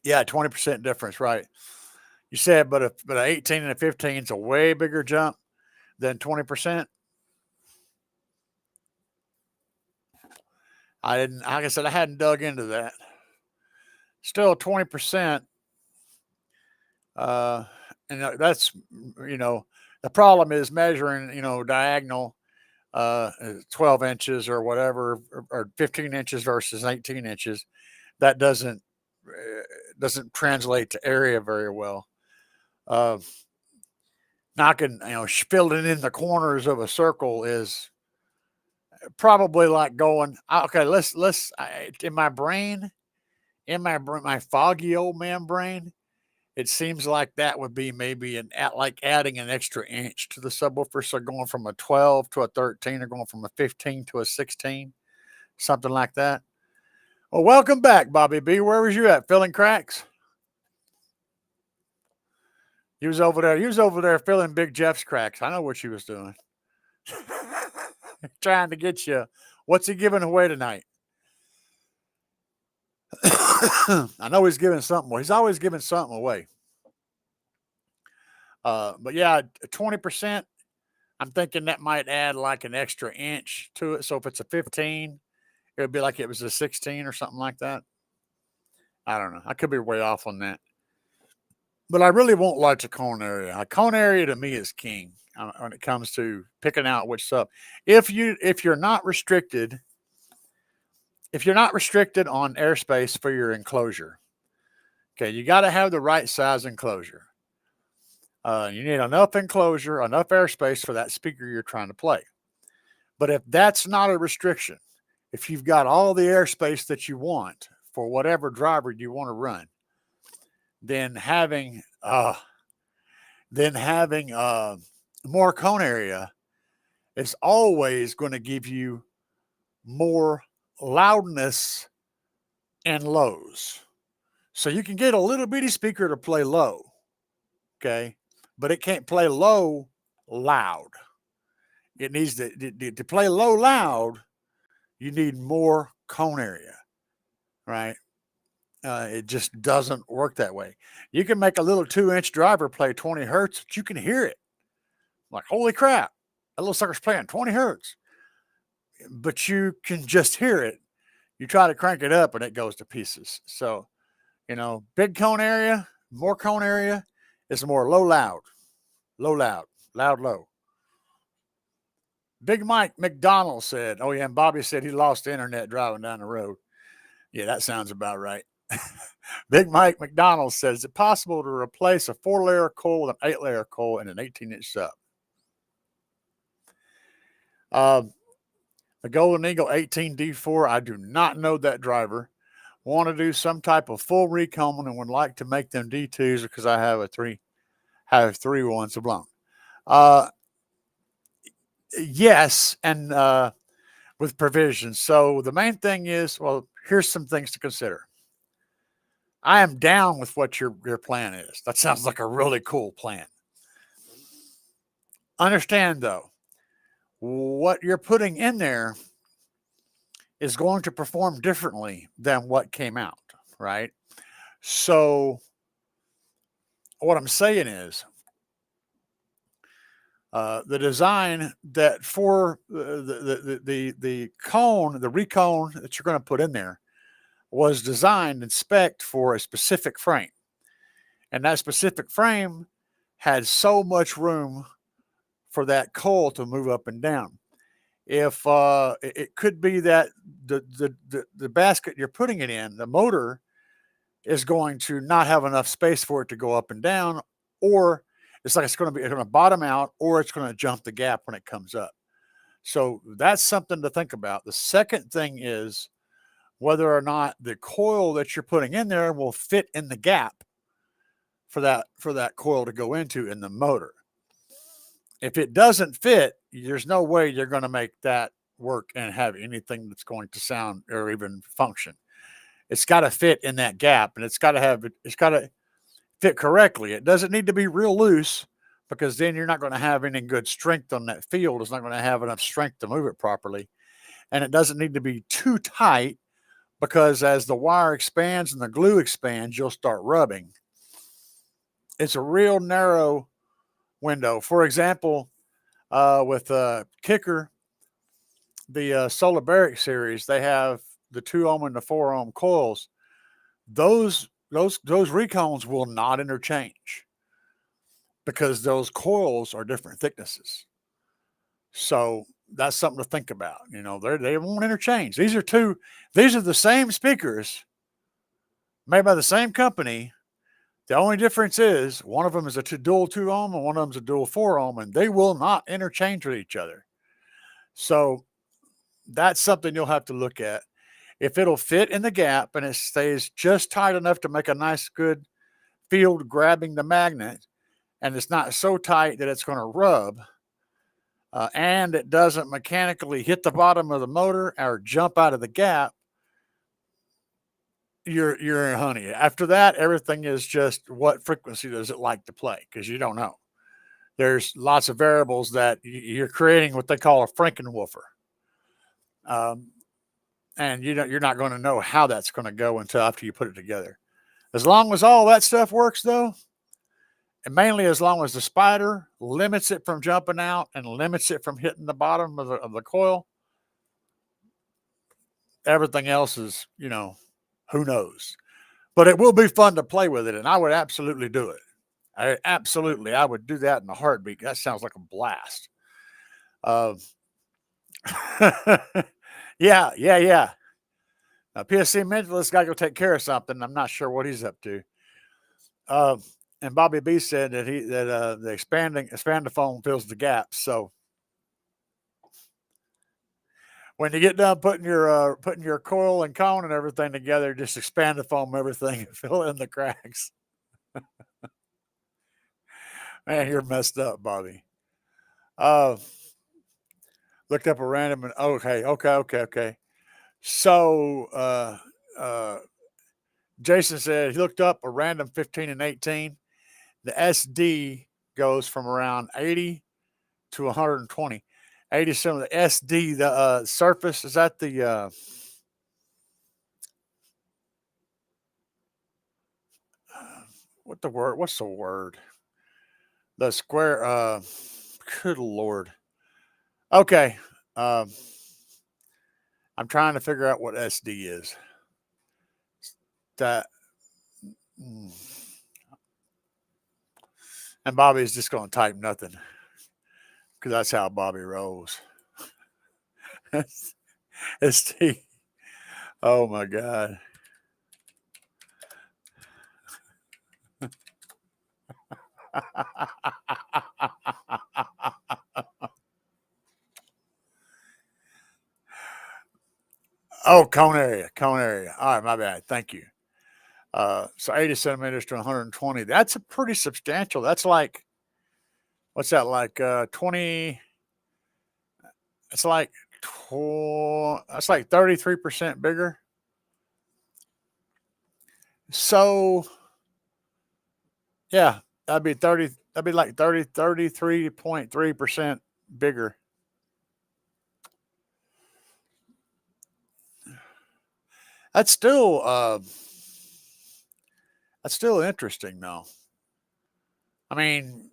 Yeah, 20% difference, right? You said, but an 18 and a 15 is a way bigger jump than 20%. I didn't, like I said, I hadn't dug into that. Still 20%. And that's, you know, the problem is measuring, you know, diagonal 12 inches or whatever, or 15 inches versus 18 inches. That doesn't translate to area very well. Knocking, you know, filling in the corners of a circle is probably like going, okay, let's in my brain, my foggy old man brain, it seems like that would be maybe like adding an extra inch to the subwoofer. So going from a 12 to a 13 or going from a 15 to a 16, something like that. Well, welcome back, Bobby B. Where was you at? Filling cracks? He was over there filling Big Jeff's cracks. I know what she was doing. Trying to get you. What's he giving away tonight? I know he's giving something away. He's always giving something away. But yeah, 20%. I'm thinking that might add like an extra inch to it. So if it's a 15, it would be like it was a 16 or something like that. I don't know. I could be way off on that. But I really won't like the cone area. A cone area to me is king when it comes to picking out which sub. If you're not restricted on airspace for your enclosure, okay, you got to have the right size enclosure. You need enough enclosure, enough airspace for that speaker you're trying to play. But if that's not a restriction, if you've got all the airspace that you want for whatever driver you want to run, then having more cone area is always going to give you more loudness and lows. So you can get a little bitty speaker to play low, okay, but it can't play low loud. It needs to play low loud. You need more cone area, right? It just doesn't work that way. You can make a little 2-inch driver play 20 hertz, but you can hear it. Like, holy crap, that little sucker's playing 20 hertz. But you can just hear it. You try to crank it up and it goes to pieces. So, you know, big cone area, more cone area is more low, loud, low. Big Mike McDonald said, oh yeah, and Bobby said he lost the internet driving down the road. Yeah, that sounds about right. Big Mike McDonald says, is it possible to replace a 4-layer coil with an 8-layer coil in an 18-inch sub? The Golden Eagle 18D4, I do not know that driver. Want to do some type of full recombing and would like to make them D2s because I have three ones blown. Yes, and with provisions. So the main thing is, well, here's some things to consider. I am down with what your plan is. That sounds like a really cool plan. Understand though, what you're putting in there is going to perform differently than what came out, right? So what I'm saying is, the design that for the cone, the recone that you're going to put in there, was designed and spec'd for a specific frame, and that specific frame had so much room for that coil to move up and down. If it could be that the basket you're putting it in, the motor, is going to not have enough space for it to go up and down, or it's going to bottom out, or it's going to jump the gap when it comes up. So that's something to think about. The second thing is whether or not the coil that you're putting in there will fit in the gap for that coil to go into in the motor. If it doesn't fit, there's no way you're going to make that work and have anything that's going to sound or even function. It's got to fit in that gap, and it's got to fit correctly. It doesn't need to be real loose, because then you're not going to have any good strength on that field. It's not going to have enough strength to move it properly. And it doesn't need to be too tight, because as the wire expands and the glue expands, you'll start rubbing. It's a real narrow window. For example, with Kicker, the Solar Barrack series, they have the 2 ohm and the 4 ohm coils. Those recones will not interchange, because those coils are different thicknesses. So that's something to think about. You know, they won't interchange. These are the same speakers made by the same company. The only difference is one of them is a dual 2 ohm and one of them is a dual 4 ohm, and they will not interchange with each other. So that's something you'll have to look at. If it'll fit in the gap and it stays just tight enough to make a nice, good field grabbing the magnet, and it's not so tight that it's going to rub, and it doesn't mechanically hit the bottom of the motor or jump out of the gap, you're in honey. After that, everything is just what frequency does it like to play, because you don't know. There's lots of variables that you're creating what they call a Frankenwoofer. And you're not going to know how that's going to go until after you put it together. As long as all that stuff works, though, and mainly as long as the spider limits it from jumping out and limits it from hitting the bottom of the coil, everything else is, who knows. But it will be fun to play with it, and I would absolutely do it. I would do that in a heartbeat. That sounds like a blast. Yeah. Now, PSC Mentalist got to go take care of something. I'm not sure what he's up to. And Bobby B said that the expandophone fills the gaps. So when you get done putting your coil and cone and everything together, just expandofoam everything and fill in the cracks. Man, you're messed up, Bobby. Looked up a random. Okay. So Jason said he looked up a random 15 and 18. The SD goes from around 80 to 120. 87 of the SD, the surface, is that the what's the word? The square, good Lord. Okay. I'm trying to figure out what SD is. That, and Bobby's just going to type nothing, because that's how Bobby rolls. SD. Oh my God. Oh, cone area. All right, my bad. Thank you. So 80 centimeters to 120. That's a pretty substantial. That's like, what's that, like 20? It's like that's like 33% bigger. So yeah, that'd be like 33.3% bigger. That's still interesting though. I mean,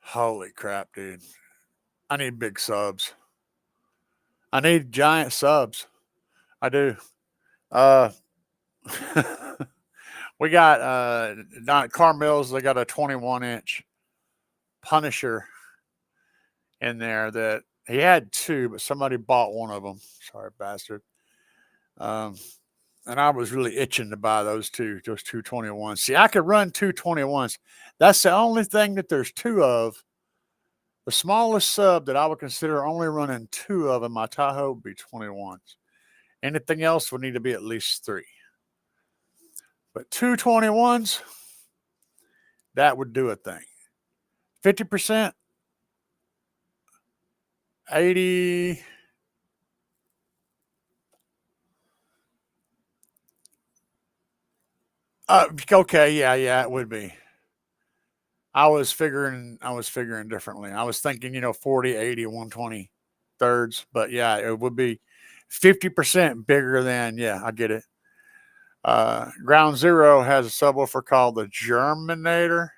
holy crap, dude. I need big subs. I need giant subs. I do. Uh we got down at Carmel's, they got a 21-inch Punisher in there that he had two, but somebody bought one of them. Sorry, bastard. Um, and I was really itching to buy those two 21s. See, I could run 21s. That's the only thing that there's two of. The smallest sub that I would consider only running two of in my Tahoe would be 21s. Anything else would need to be at least three. But 221s, that would do a thing. 50%, 80. Okay, yeah, it would be. I was figuring differently. I was thinking, 40, 80, 120 thirds, but yeah, it would be 50% bigger than, yeah, I get it. Ground Zero has a subwoofer called the Germinator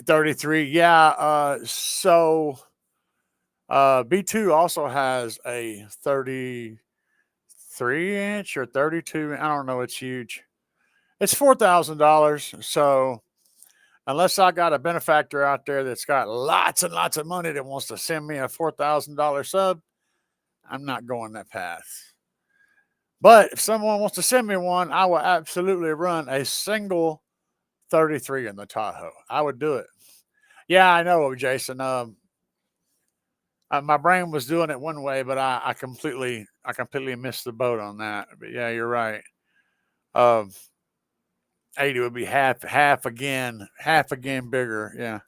33. Yeah, so B2 also has a 33-inch or 32. I don't know. It's huge. It's $4,000. So unless I got a benefactor out there that's got lots and lots of money that wants to send me a $4,000 sub, I'm not going that path. But if someone wants to send me one, I will absolutely run a single 33 in the Tahoe. I would do it. Yeah, I know, Jason. My brain was doing it one way, but I completely missed the boat on that. But yeah, you're right. 80 would be half again bigger. Yeah,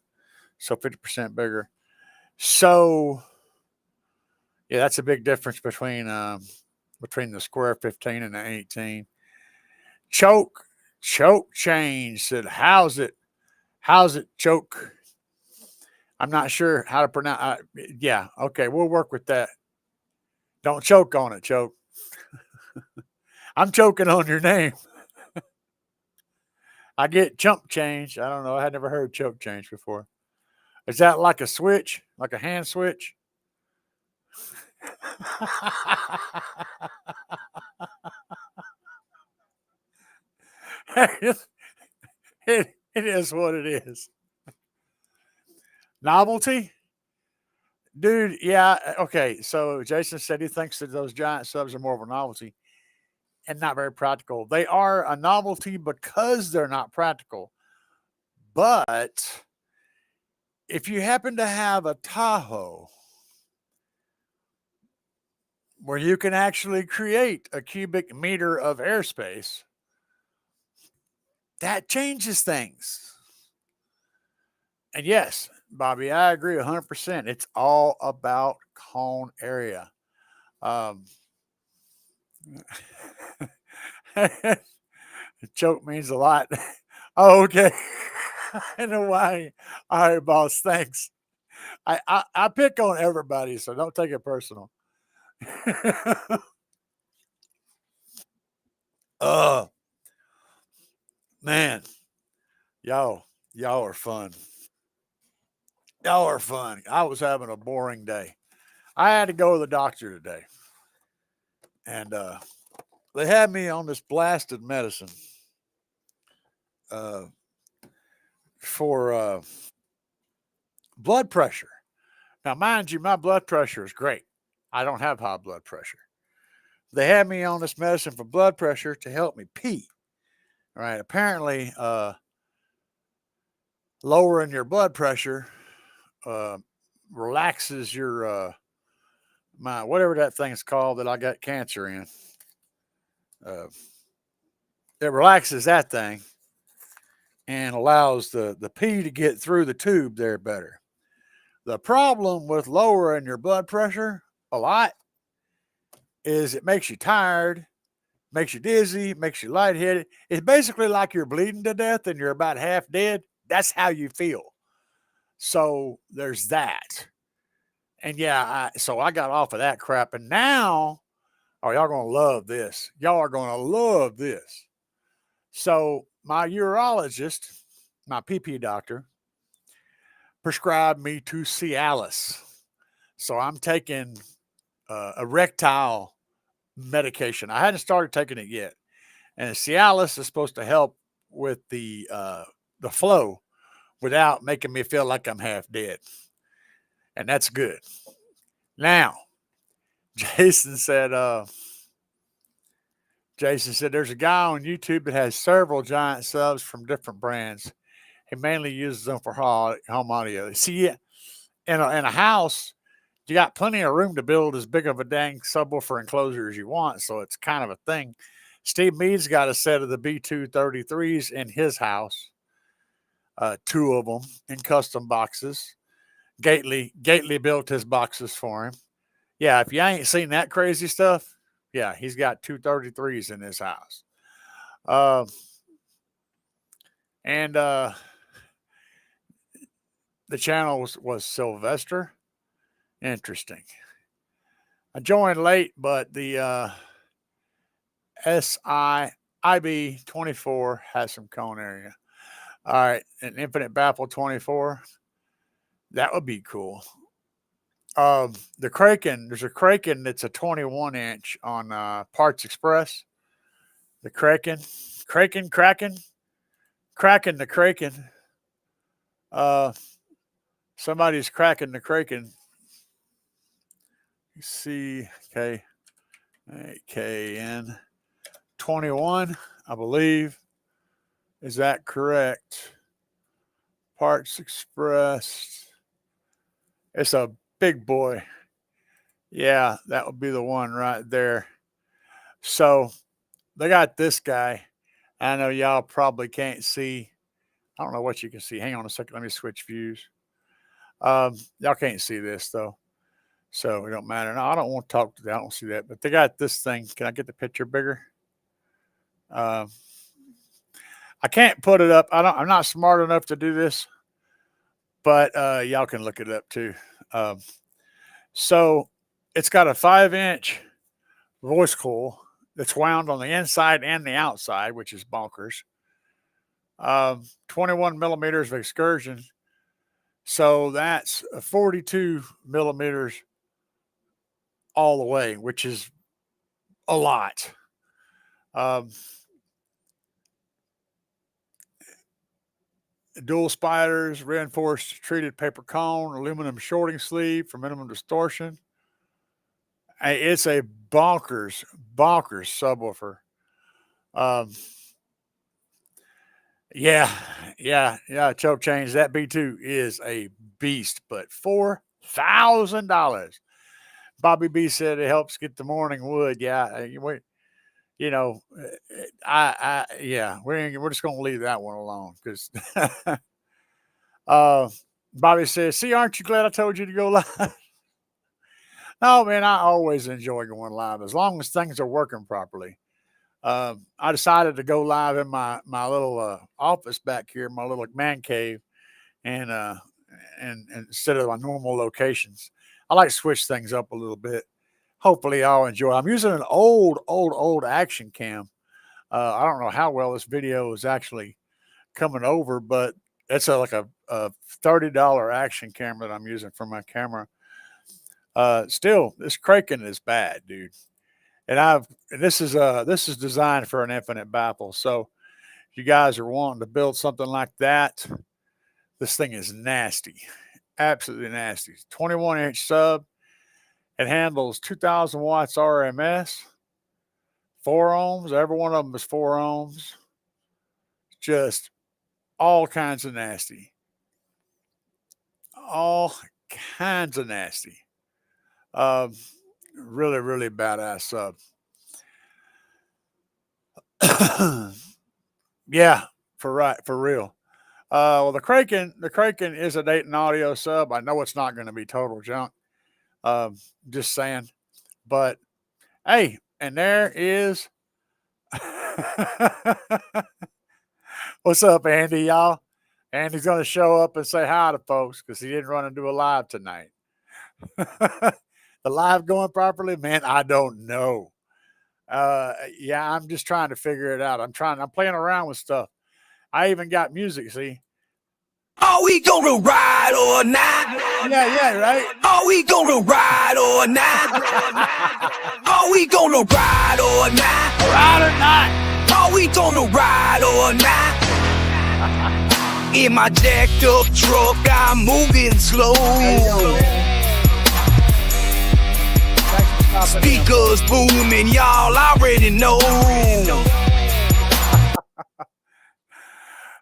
so 50% bigger. So yeah, that's a big difference between the Square 15 and the 18. Choke change said, how's it choke? I'm not sure how to pronounce. Yeah, okay, we'll work with that. Don't choke on it, choke. I'm choking on your name. I get chump change. I don't know. I had never heard choke change before. Is that like a switch, like a hand switch? it is what it is. Novelty? Dude, yeah. Okay. So Jason said he thinks that those giant subs are more of a novelty and not very practical. They are a novelty because they're not practical. But if you happen to have a Tahoe where you can actually create a cubic meter of airspace, that changes things. And yes, Bobby, I agree 100%. It's all about cone area. Choke means a lot. Oh, okay. I know why. All right, boss. Thanks. I pick on everybody, so don't take it personal. Oh, man. Y'all are fun. Y'all are fun. I was having a boring day. I had to go to the doctor today. And they had me on this blasted medicine for blood pressure. Now, mind you, my blood pressure is great. I don't have high blood pressure. They had me on this medicine for blood pressure to help me pee. All right. Apparently, lowering your blood pressure relaxes your my whatever that thing's called that I got cancer in. It relaxes that thing and allows the pee to get through the tube there better. The problem with lowering your blood pressure a lot is it makes you tired, makes you dizzy, makes you lightheaded. It's basically like you're bleeding to death and you're about half dead. That's how you feel. So there's that. And yeah, so I got off of that crap. And now, oh, y'all gonna love this. Y'all are gonna love this. So my urologist, my PP doctor, prescribed me to Cialis. So I'm taking erectile medication. I hadn't started taking it yet, and Cialis is supposed to help with the flow without making me feel like I'm half dead, and that's good. Now, Jason said, there's a guy on YouTube that has several giant subs from different brands. He mainly uses them for home audio. See, in a house, you got plenty of room to build as big of a dang subwoofer enclosure as you want, so it's kind of a thing. Steve Mead's got a set of the B233s in his house, 2 of them in custom boxes. Gately built his boxes for him. Yeah, if you ain't seen that crazy stuff, yeah, he's got 233s in his house. And the channel was Sylvester. Interesting. I joined late, but the SIB24 has some cone area. All right, an Infinite Baffle 24. That would be cool. The Kraken, there's a Kraken that's a 21 inch on Parts Express. The Kraken. Somebody's cracking the Kraken. CKN 21, I believe. Is that correct? Parts Express. It's a big boy. Yeah, that would be the one right there. So they got this guy. I know y'all probably can't see. I don't know what you can see. Hang on a second. Let me switch views. Y'all can't see this though. So it don't matter. No, I don't want to talk to that. I don't see that. But they got this thing. Can I get the picture bigger? I can't put it up. I'm not smart enough to do this. But y'all can look it up too. So it's got a 5-inch voice coil that's wound on the inside and the outside, which is bonkers. 21 millimeters of excursion. So that's 42 millimeters all the way, which is a lot. Dual spiders, reinforced treated paper cone, aluminum shorting sleeve for minimum distortion. It's a bonkers subwoofer. Yeah, choke change. That B2 is a beast, but $4,000. Bobby B said it helps get the morning wood. Yeah, we're just gonna leave that one alone because Bobby says, "See, aren't you glad I told you to go live?" No, man, I always enjoy going live as long as things are working properly. I decided to go live in my little office back here, my little man cave, and instead of my normal locations, I like to switch things up a little bit. Hopefully, I'll enjoy. I'm using an old action cam. I don't know how well this video is actually coming over, but it's like a $30 action camera that I'm using for my camera. Still, this Kraken is bad, dude. And this is designed for an infinite baffle. So if you guys are wanting to build something like that, this thing is nasty. Absolutely nasty. 21-inch sub. It handles 2,000 watts RMS, 4 ohms. Every one of them is 4 ohms. Just all kinds of nasty. All kinds of nasty. Really, really badass sub. Yeah, for real. Well, the Kraken is a Dayton audio sub. I know it's not going to be total junk. Just saying. But hey, and there is. What's up, Andy, y'all? Andy's going to show up and say hi to folks because he didn't run into a live tonight. The live going properly? Man, I don't know. Yeah, I'm just trying to figure it out. I'm playing around with stuff. I even got music, see? Are we gonna ride or not? Yeah, right? Are we gonna ride or not? Are we gonna ride or not? Ride or not? Are we gonna ride or not? In my jacked up truck, I'm moving slow. Speakers booming, y'all already know.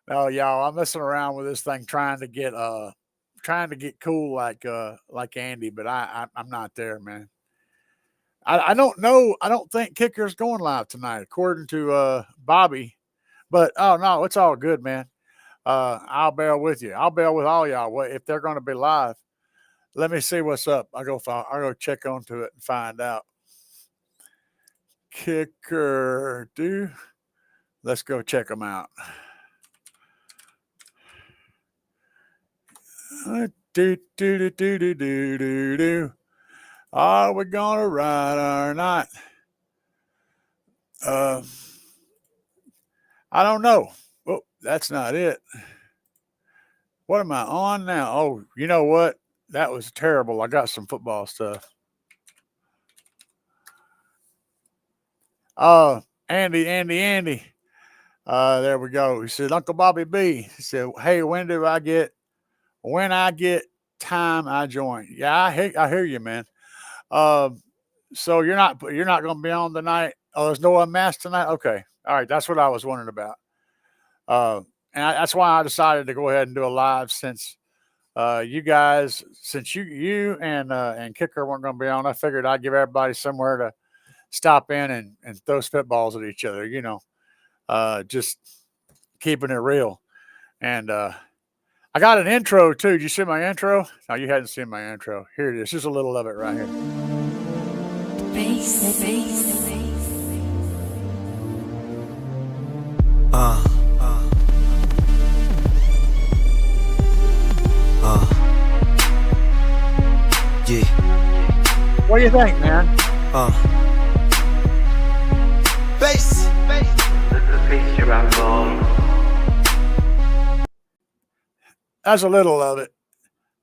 No, y'all, I'm messing around with this thing trying to get cool like Andy, but I'm not there, man. I don't know. I don't think Kicker's going live tonight, according to Bobby. But oh no, it's all good, man. I'll bail with you. I'll bail with all y'all if they're going to be live. Let me see what's up. I'll go check onto it and find out. Kicker, let's go check them out. Are we gonna ride or not? I don't know. Oh, that's not it. What am I on now? Oh, you know what? That was terrible. I got some football stuff. Andy. There we go. He said, Uncle Bobby B. He said, hey, when I get time, I join. Yeah, I hear you, man. So you're not going to be on tonight. Oh, there's no unmasked tonight. Okay. All right. That's what I was wondering about. That's why I decided to go ahead and do a live since you guys, since you and Kicker weren't going to be on. I figured I'd give everybody somewhere to stop in and throw spitballs at each other, just keeping it real. And I got an intro too. Did you see my intro? No, you hadn't seen my intro. Here it is. Just a little of it right here. Yeah. What do you think, man? Bass. The face you're about to That's a little of it.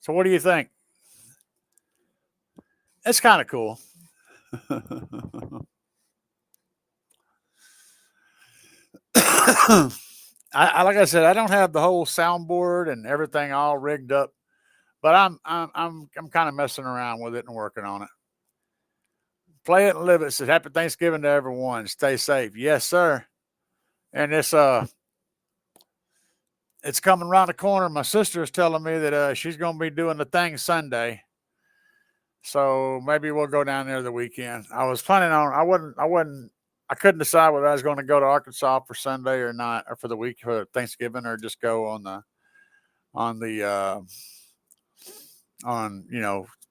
So what do you think? It's kind of cool. Like I said, I don't have the whole soundboard and everything all rigged up, but I'm kind of messing around with it and working on it. Play it and live it. Says happy Thanksgiving to everyone. Stay safe. Yes, sir. And it's coming around the corner. My sister is telling me that she's going to be doing the thing Sunday. So maybe we'll go down there the weekend. I was planning on, I couldn't decide whether I was going to go to Arkansas for Sunday or not, or for the week for Thanksgiving, or just go on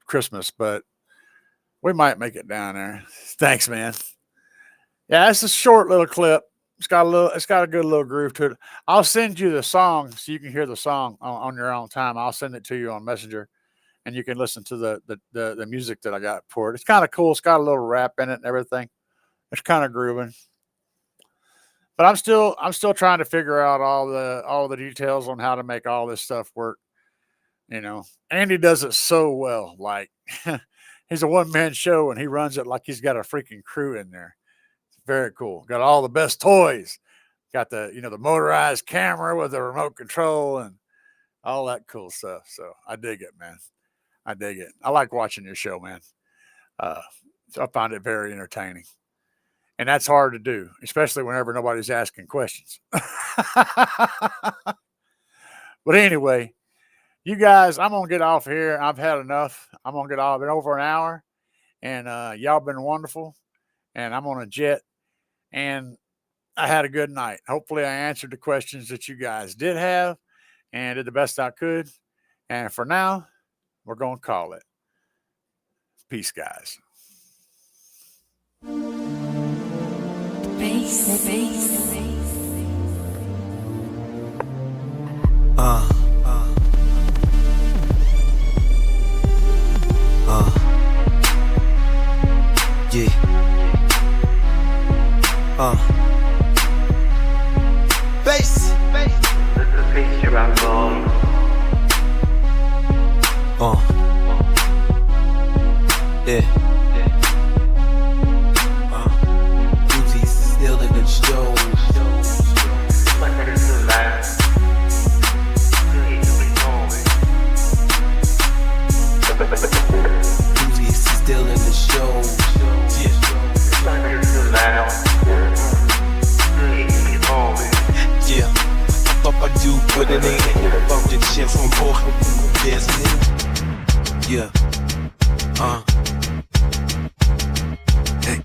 Christmas, but we might make it down there. Thanks, man. Yeah, it's a short little clip. It's got a good little groove to it. I'll send you the song so you can hear the song on your own time. I'll send it to you on Messenger, and you can listen to the music that I got for it. It's kind of cool. It's got a little rap in it and everything. It's kind of grooving. But I'm still trying to figure out all the details on how to make all this stuff work. Andy does it so well. Like he's a one-man show and he runs it like he's got a freaking crew in there. Very cool. Got all the best toys. Got the motorized camera with the remote control and all that cool stuff. So I dig it, man. I dig it. I like watching your show, man. So I find it very entertaining. And that's hard to do, especially whenever nobody's asking questions. But anyway, you guys, I'm going to get off here. I've had enough. I'm going to get off. It's been over an hour. And y'all been wonderful. And I'm on a jet. And I had a good night. Hopefully I answered the questions that you guys did have. and did the best I could. And for now, we're going to call it. Peace, guys. Yeah. Bass. The face you are born. Yeah. Uzi's still in the show. My name is alive. Uzi's still in the show. My name is alive. Yeah. I thought I do, but it ain't fucking shit from boy. Yes, yeah. Hey.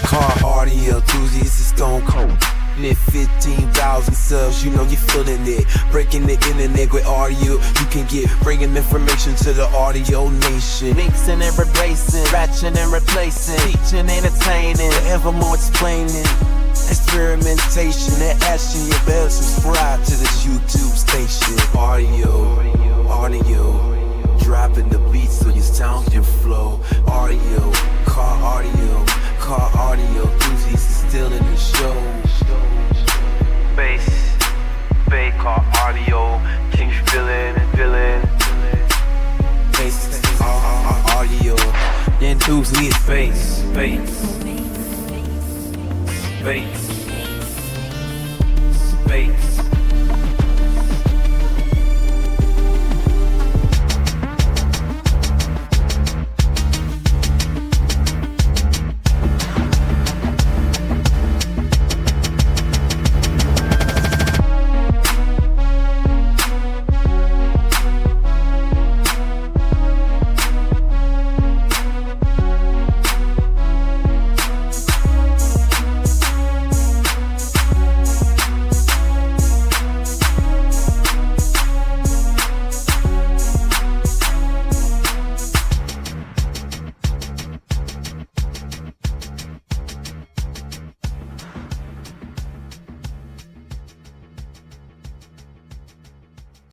Car audio, doozies is stone cold. Near 15,000 subs, you know you're feeling it. Breaking the internet with audio, you can get bringing information to the audio nation. Mixing and replacing, ratcheting and replacing, teaching, entertaining, ever more explaining. Experimentation and action, you better subscribe to this YouTube station. Audio, dropping the beats so your sound can flow. Audio, car audio, doozies is still in the show. Bass, car audio, can you feel it? Bass, audio, Then doozy is bass. Bass.